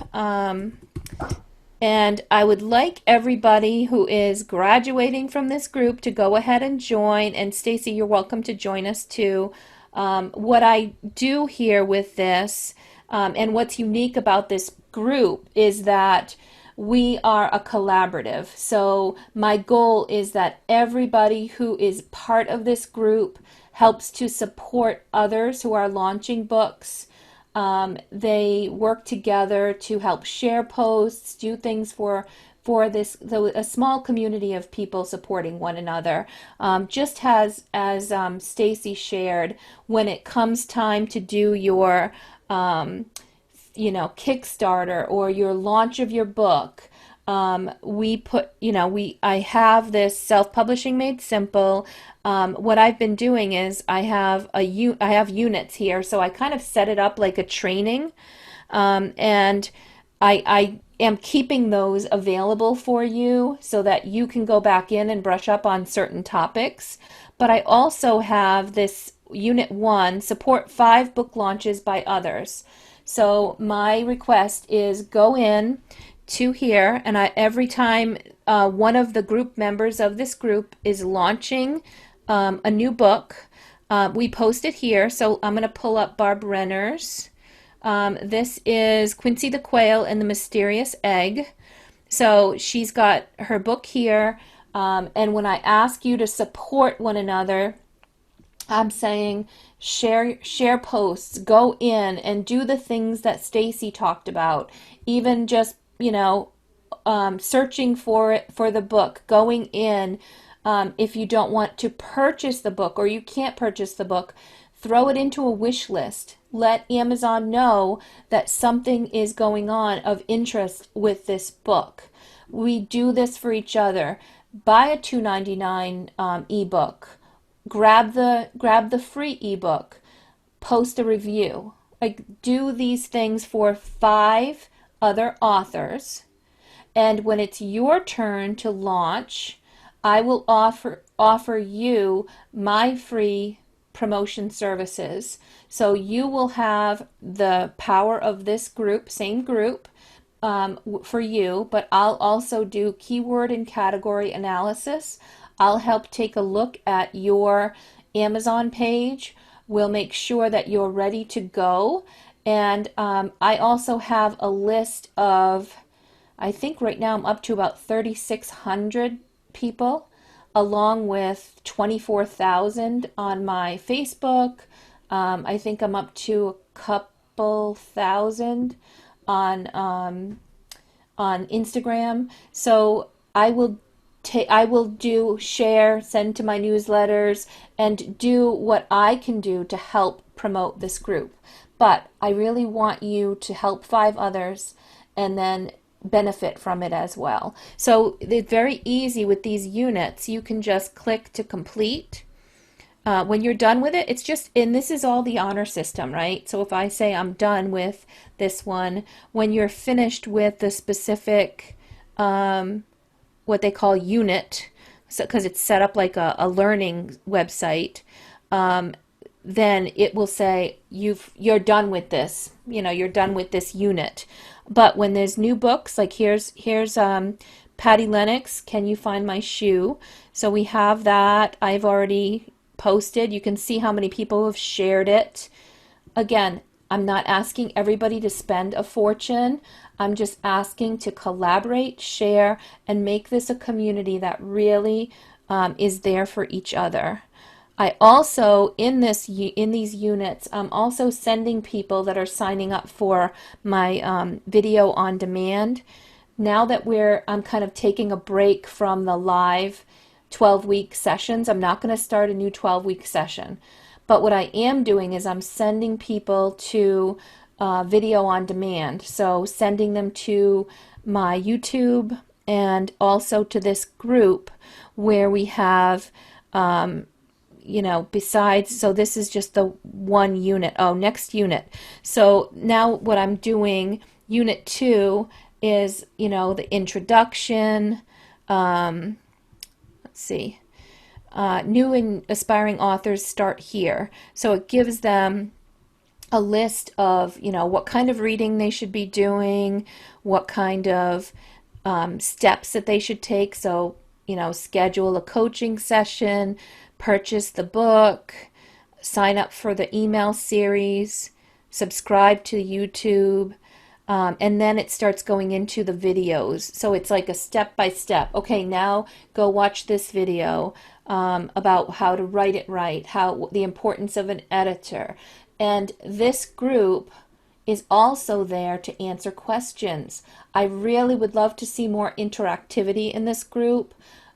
And I would like everybody who is graduating from this group to go ahead and join. And Stacy, you're welcome to join us too. What I do here with this, and what's unique about this group is that we are a collaborative. So my goal is that everybody who is part of this group helps to support others who are launching books. They work together to help share posts, do things for for a small community of people supporting one another. Just as Stacy shared, when it comes time to do your Kickstarter or your launch of your book, I have this self-publishing made simple. What I've been doing is I have units here, so I kind of set it up like a training, and I am keeping those available for you so that you can go back in and brush up on certain topics. But I also have this Unit 1, support 5 book launches by others. So my request is go in to here, and every time one of the group members of this group is launching a new book, we post it here. So I'm going to pull up Barb Renner's. This is Quincy the Quail and the Mysterious Egg. So she's got her book here, and when I ask you to support one another, I'm saying share posts, go in and do the things that Stacy talked about, even just searching for the book, going in. If you don't want to purchase the book or you can't purchase the book, throw it into a wish list. Let Amazon know that something is going on of interest with this book. We do this for each other. Buy a $2.99 ebook. Grab the free ebook. Post a review. Like, do these things for 5 other authors, and when it's your turn to launch, I will offer you my free promotion services. So you will have the power of this group, same group, for you, but I'll also do keyword and category analysis. I'll help take a look at your Amazon page. We'll make sure that you're ready to go. And I also have a list of, I think right now I'm up to about 3,600 people, along with 24,000 on my Facebook. I think I'm up to a couple thousand on Instagram. So I will share, send to my newsletters, and do what I can do to help promote this group. But I really want you to help 5 others and then benefit from it as well. So it's very easy with these units. You can just click to complete. When you're done with it, it's just, and this is all the honor system, right? So if I say I'm done with this one, when you're finished with the specific what they call unit, so because it's set up like a learning website, then it will say you're done with this. You're done with this unit. But when there's new books, like here's Patty Lennox, Can You Find My Shoe? So we have that. I've already posted. You can see how many people have shared it. Again, I'm not asking everybody to spend a fortune. I'm just asking to collaborate, share, and make this a community that really is there for each other. I also, in these units, I'm also sending people that are signing up for my video on demand. Now that I'm kind of taking a break from the live 12-week sessions, I'm not going to start a new 12-week session. But what I am doing is I'm sending people to video on demand. So sending them to my YouTube and also to this group where we have besides, so this is just the one unit. Oh, next unit. So now what I'm doing, unit 2 is, the introduction. Let's see. New and aspiring authors start here. So it gives them a list of, what kind of reading they should be doing, what kind of steps that they should take. So, schedule a coaching session, purchase the book, sign up for the email series, subscribe to YouTube, and then it starts going into the videos. So it's like a step-by-step. Okay, now go watch this video about how to write it right, the importance of an editor. And this group is also there to answer questions. I really would love to see more interactivity in this group.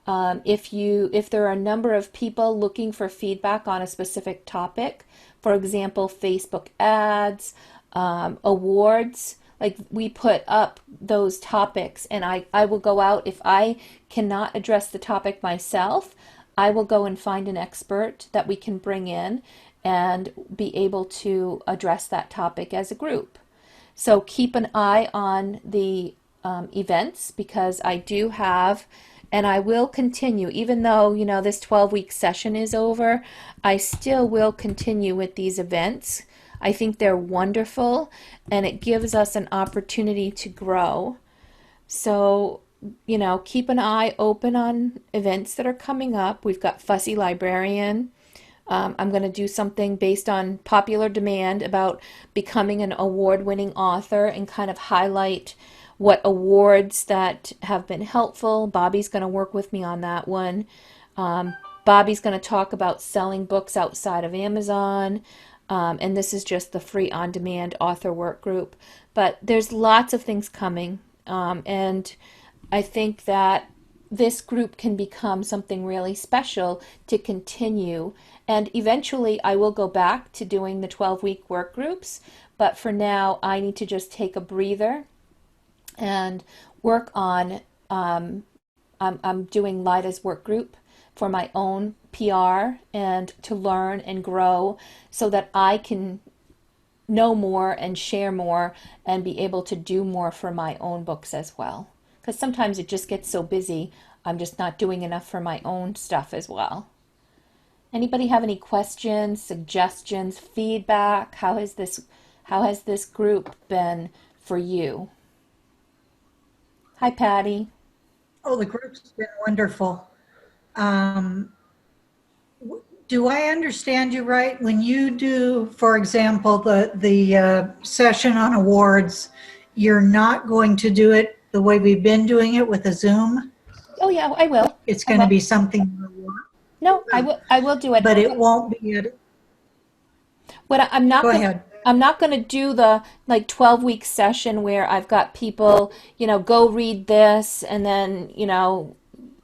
If there are a number of people looking for feedback on a specific topic, for example, Facebook ads, awards, like we put up those topics, and I will go out. If I cannot address the topic myself, I will go and find an expert that we can bring in and be able to address that topic as a group. So keep an eye on the events, because I do have, and I will continue, even though, you know, this 12-week session is over, I still will continue with these events. I think they're wonderful, and it gives us an opportunity to grow. So, you know, keep an eye open on events that are coming up. We've got Fussy Librarian. I'm going to do something based on popular demand about becoming an award-winning author and kind of highlight what awards that have been helpful. Bobby's going to work with me on that one. Bobby's going to talk about selling books outside of Amazon. And this is just the free on-demand author work group. But there's lots of things coming. And I think that this group can become something really special to continue. And eventually I will go back to doing the 12-week work groups. But for now, I need to just take a breather and work on, I'm doing Lida's work group for my own PR and to learn and grow so that I can know more and share more and be able to do more for my own books as well. Because sometimes it just gets so busy, I'm just not doing enough for my own stuff as well. Anybody have any questions, suggestions, feedback? How has this group been for you? Hi, Patty. Oh, the group's been wonderful. Do I understand you right? When you do, for example, the session on awards, you're not going to do it the way we've been doing it with a Zoom? Oh yeah, I will. It's going to be something. No, I will do it. But it won't be. I'm not Go gonna, ahead. I'm not going to do the like 12-week session where I've got people, you know, go read this and then, you know,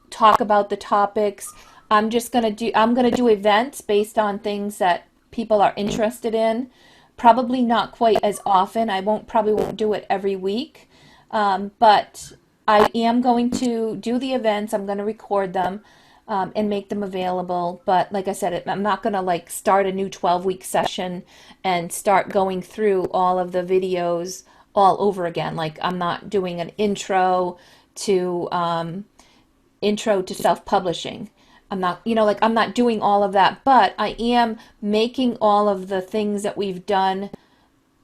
talk about the topics. I'm going to do events based on things that people are interested in. Probably not quite as often. Probably won't do it every week. But I am going to do the events. I'm going to record them and make them available. But like I said, I'm not going to like start a new 12-week session and start going through all of the videos all over again. Like I'm not doing an intro to self-publishing. I'm not, you know, like I'm not doing all of that, but I am making all of the things that we've done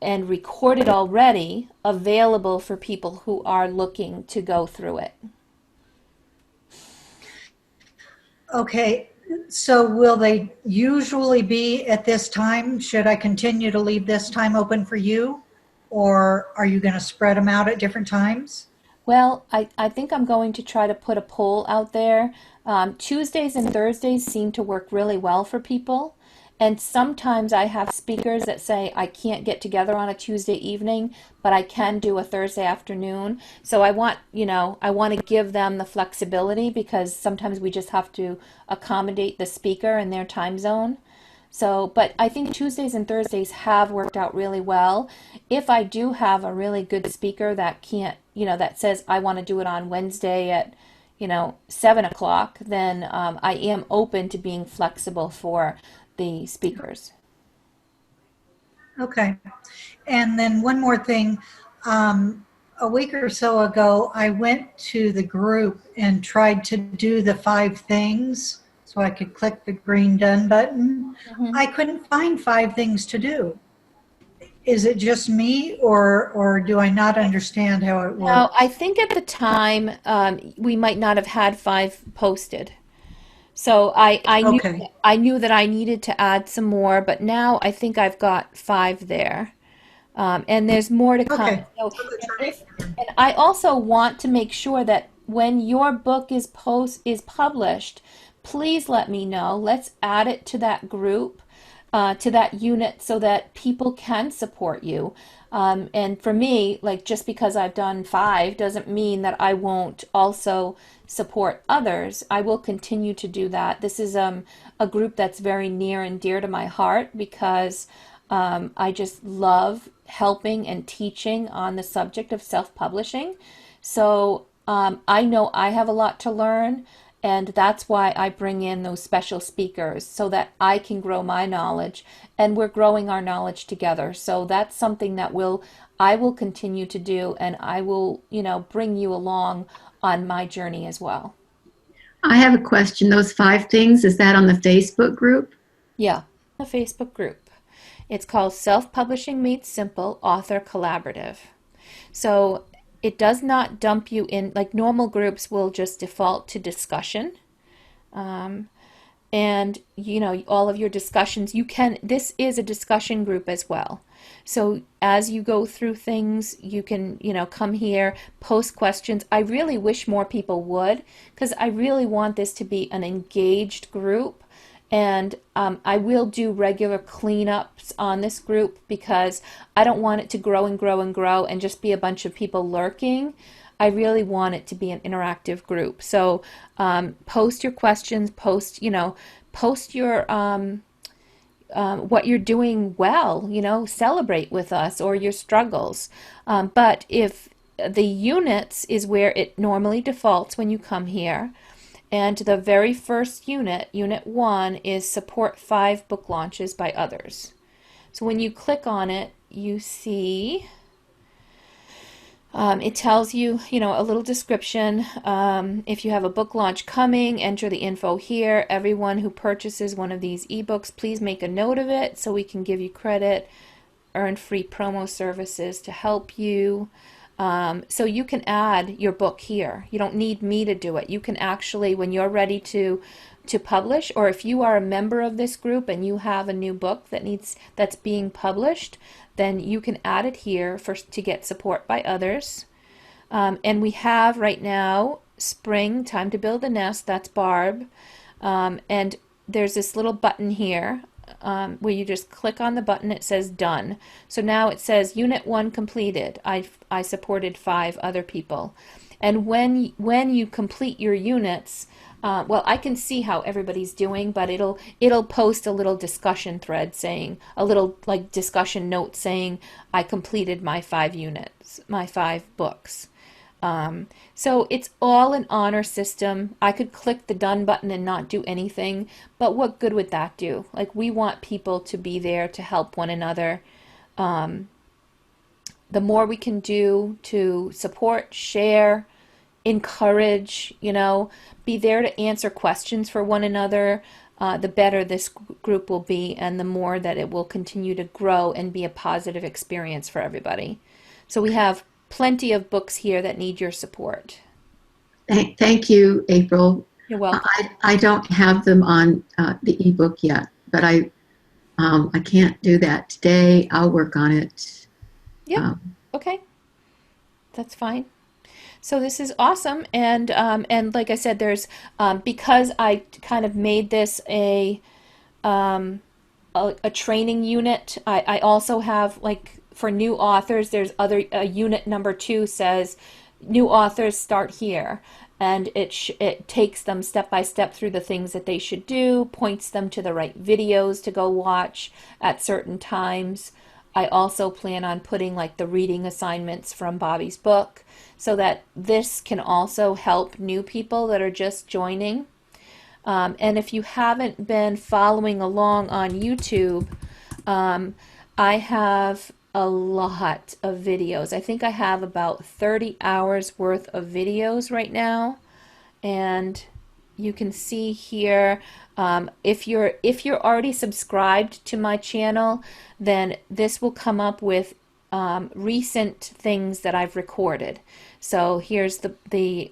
and recorded already available for people who are looking to go through it. Okay, so will they usually be at this time? Should I continue to leave this time open for you? Or are you going to spread them out at different times? Well, I think I'm going to try to put a poll out there. Tuesdays and Thursdays seem to work really well for people. And sometimes I have speakers that say I can't get together on a Tuesday evening, but I can do a Thursday afternoon. So I want to give them the flexibility because sometimes we just have to accommodate the speaker in their time zone. So, but I think Tuesdays and Thursdays have worked out really well. If I do have a really good speaker that can't, that says I want to do it on Wednesday at, 7 o'clock, then I am open to being flexible for the speakers. Okay. And then one more thing. A week or so ago, I went to the group and tried to do the 5 things so I could click the green done button. Mm-hmm. I couldn't find 5 things to do. Is it just me or do I not understand how it works? No, I think at the time we might not have had 5 posted. So Okay. I knew that I needed to add some more, but now I think I've got 5 there. And there's more to come. Okay. So, and I also want to make sure that when your book is published, please let me know. Let's add it to that group, to that unit so that people can support you. And for me, like just because I've done 5 doesn't mean that I won't also support others. I will continue to do that. This is a group that's very near and dear to my heart because I just love helping and teaching on the subject of self-publishing. So I know I have a lot to learn, and that's why I bring in those special speakers so that I can grow my knowledge, and we're growing our knowledge together. So that's something that I will continue to do, and I will, bring you along on my journey as well. I have a question. Those 5 things, is that on the Facebook group? Yeah, the Facebook group. It's called Self-Publishing Made Simple Author Collaborative. So it does not dump you in, like normal groups will just default to discussion. And all of your discussions, this is a discussion group as well. So as you go through things, you can, come here, post questions. I really wish more people would, because I really want this to be an engaged group. And I will do regular cleanups on this group because I don't want it to grow and grow and grow and just be a bunch of people lurking. I really want it to be an interactive group. So post your questions, post your what you're doing well, celebrate with us or your struggles. But if the units is where it normally defaults when you come here. And the very first unit, Unit 1, is support 5 book launches by others. So when you click on it, you see it tells you, a little description. If you have a book launch coming, enter the info here. Everyone who purchases one of these ebooks, please make a note of it so we can give you credit, earn free promo services to help you. So you can add your book here. You don't need me to do it. You can actually, when you're ready to publish, or if you are a member of this group and you have a new book that's being published, then you can add it here to get support by others. And we have right now Spring, Time to Build a Nest. That's Barb. And there's this little button here where you just click on the button. It says done. So now it says Unit 1 completed. I supported 5 other people. And when you complete your units, I can see how everybody's doing, but it'll post a little discussion thread saying, a little like discussion note saying, I completed my 5 units, my 5 books. So it's all an honor system. I could click the done button and not do anything, but what good would that do? Like, we want people to be there to help one another. The more we can do to support, share, encourage, be there to answer questions for one another, the better this group will be, and the more that it will continue to grow and be a positive experience for everybody. So we have plenty of books here that need your support. Thank you, April. You're welcome. I don't have them on the ebook yet, but I can't do that today. I'll work on it. Yeah. Okay. That's fine. So this is awesome, and like I said, there's because I kind of made this a training unit. I also have, like, for new authors, there's unit number 2 says new authors start here, and it takes them step by step through the things that they should do, points them to the right videos to go watch at certain times. I also plan on putting like the reading assignments from Bobby's book so that this can also help new people that are just joining. And if you haven't been following along on YouTube, I have a lot of videos. I think I have about 30 hours worth of videos right now. And you can see here, if you're already subscribed to my channel, then this will come up with recent things that I've recorded. So here's the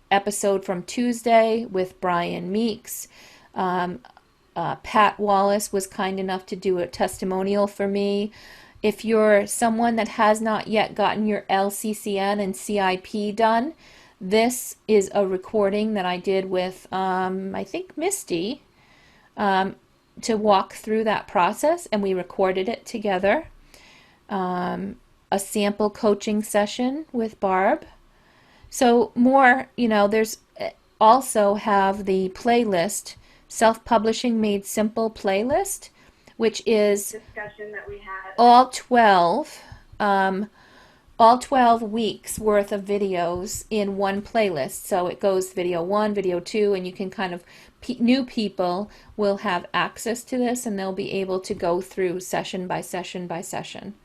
episode from Tuesday with Brian Meeks. Pat Wallace was kind enough to do a testimonial for me. If you're someone that has not yet gotten your LCCN and CIP done, this is a recording that I did with, I think, Misty, to walk through that process, and we recorded it together. a sample coaching session with Barb. So more, there's also have the playlist, Self-Publishing Made Simple playlist, which is discussion that we had. um, all 12 weeks worth of videos in one playlist. So it goes video 1, video 2, and you can kind of, new people will have access to this and they'll be able to go through session by session by session.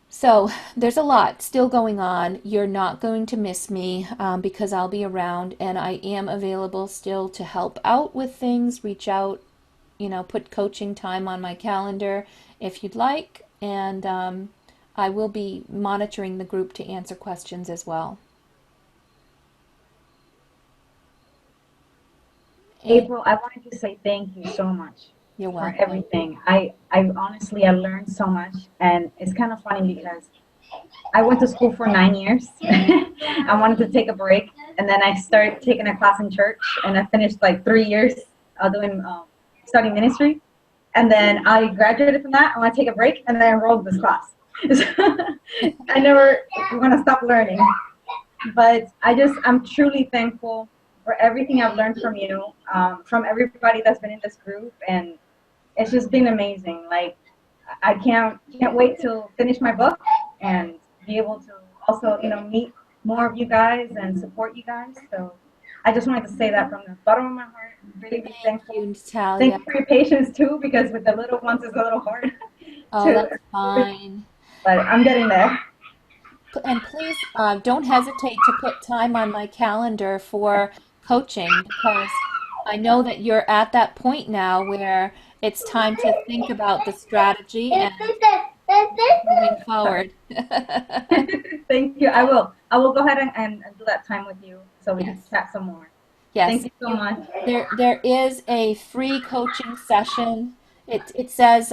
So there's a lot still going on. You're not going to miss me because I'll be around and I am available still to help out with things. Reach out, put coaching time on my calendar if you'd like. And I will be monitoring the group to answer questions as well. April, I wanted to say thank you so much. You're welcome. For everything. I honestly, I learned so much, and it's kind of funny because I went to school for 9 years. I wanted to take a break, and then I started taking a class in church, and I finished like 3 years doing studying ministry, and then I graduated from that. I want to take a break, and then I enrolled in this class. I never want to stop learning, but I'm truly thankful for everything I've learned from you, from everybody that's been in this group, and it's just been amazing. Like, I can't wait to finish my book and be able to also, meet more of you guys and support you guys. So I just wanted to say that from the bottom of my heart. I'm really, really thankful. Thank you, Natalia. Thank you for your patience too, because with the little ones it's a little hard. Oh, that's fine. But I'm getting there. And please don't hesitate to put time on my calendar for coaching because I know that you're at that point now where it's time to think about the strategy and moving forward. Thank you. I will go ahead and do that time with you so we can chat some more. Yes. Thank you so much. There is a free coaching session. It says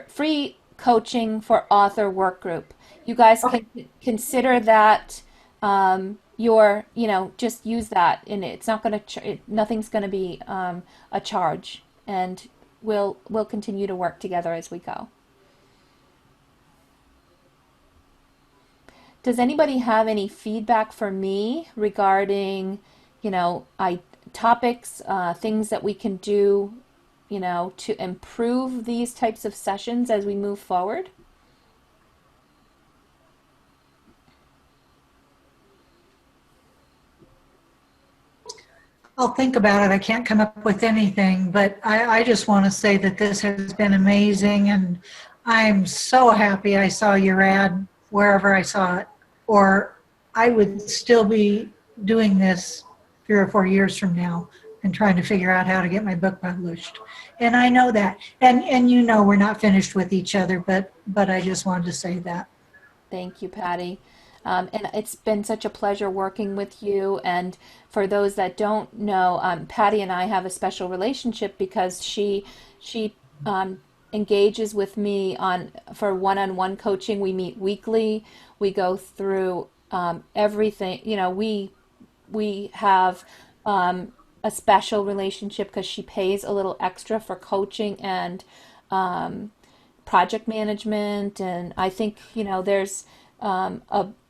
free coaching for AuthorWorkgroup. You guys can consider that just use that, and it's not going to nothing's going to be a charge, and we'll continue to work together as we go. Does anybody have any feedback for me regarding topics, things that we can do to improve these types of sessions as we move forward? I'll think about it. I can't come up with anything, but I just want to say that this has been amazing, and I'm so happy I saw your ad wherever I saw it, or I would still be doing this 3 or 4 years from now and trying to figure out how to get my book published. And I know that. And we're not finished with each other, but I just wanted to say that. Thank you, Patty. And it's been such a pleasure working with you. And for those that don't know, Patty and I have a special relationship because she engages with me for one-on-one coaching. We meet weekly. We go through everything. We have a special relationship because she pays a little extra for coaching and project management. And I think there's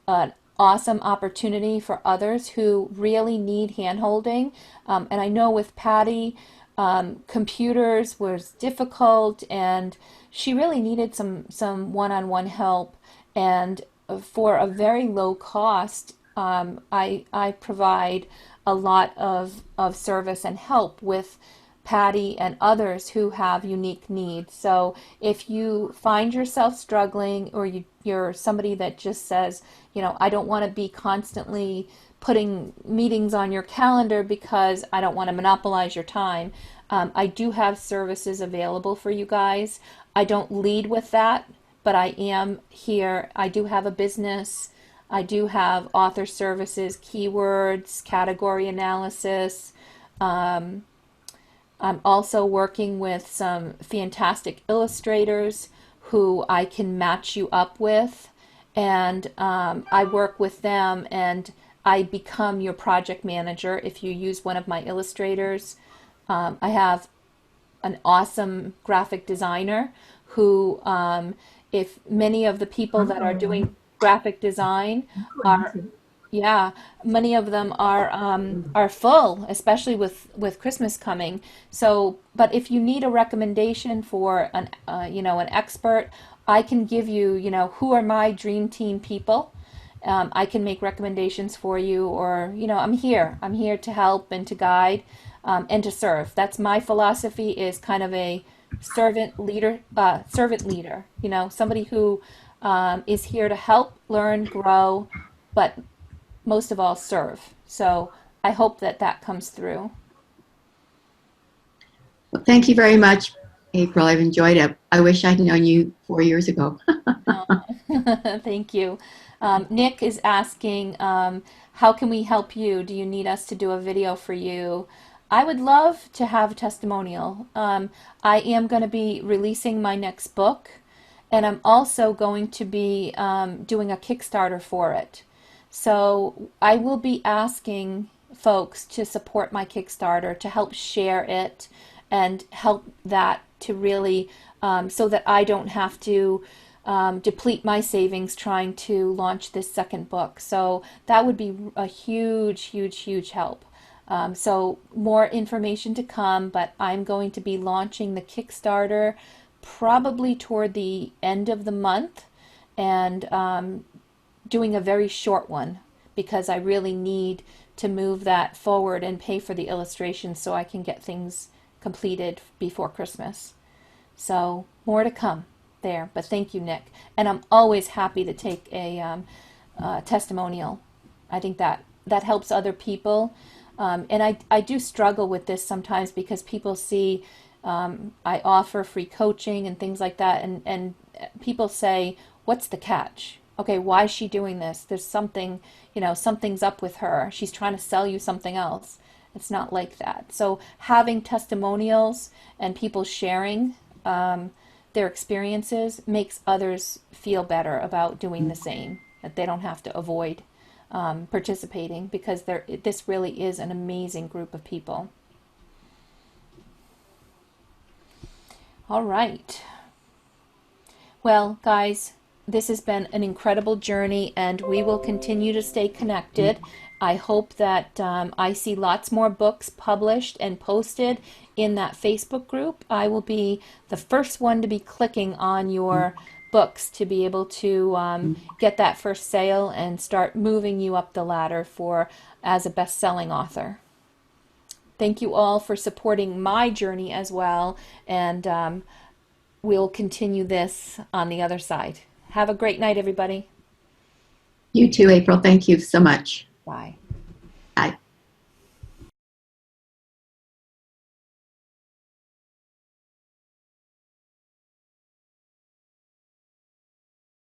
an awesome opportunity for others who really need hand-holding. And I know with Patty, computers was difficult and she really needed some one-on-one help. And for a very low cost, I provide a lot of service and help with Patty and others who have unique needs. So if you find yourself struggling, or you're somebody that just says, I don't want to be constantly putting meetings on your calendar because I don't want to monopolize your time, I do have services available for you guys. I don't lead with that, but I am here. I do have a business. I do have author services, keywords, category analysis. I'm also working with some fantastic illustrators who I can match you up with, and I work with them and I become your project manager if you use one of my illustrators. I have an awesome graphic designer who if many of the people that are doing graphic design are, yeah, many of them are full, especially with Christmas coming. So, but if you need a recommendation for an an expert, I can give you, who are my dream team people. I can make recommendations for you, or I'm here. I'm here to help and to guide, and to serve. That's my philosophy. Is kind of a servant leader. Servant leader. Somebody who is here to help, learn, grow, but most of all serve. So I hope that that comes through. Well, thank you very much, April. I've enjoyed it. I wish I'd known you 4 years ago. Thank you. Nick is asking, how can we help you? Do you need us to do a video for you? I would love to have a testimonial. I am going to be releasing my next book, and I'm also going to be doing a Kickstarter for it. So I will be asking folks to support my Kickstarter, to help share it, and help that to really, so that I don't have to deplete my savings trying to launch this second book. So that would be a huge, huge, huge help. So more information to come, but I'm going to be launching the Kickstarter probably toward the end of the month, and doing a very short one because I really need to move that forward and pay for the illustrations so I can get things completed before Christmas. So more to come there, but thank you, Nick. And I'm always happy to take a testimonial. I think that helps other people. And I do struggle with this sometimes because people see I offer free coaching and things like that, and people say, what's the catch? Okay, why is she doing this? There's something, something's up with her. She's trying to sell you something else. It's not like that. So having testimonials and people sharing their experiences makes others feel better about doing the same, that they don't have to avoid participating, because this really is an amazing group of people. All right. Well, guys, this has been an incredible journey, and we will continue to stay connected. I hope that I see lots more books published and posted in that Facebook group. I will be the first one to be clicking on your books to be able to get that first sale and start moving you up the ladder as a best-selling author. Thank you all for supporting my journey as well, and we'll continue this on the other side. Have a great night, everybody. You too, April. Thank you so much. Bye. Bye.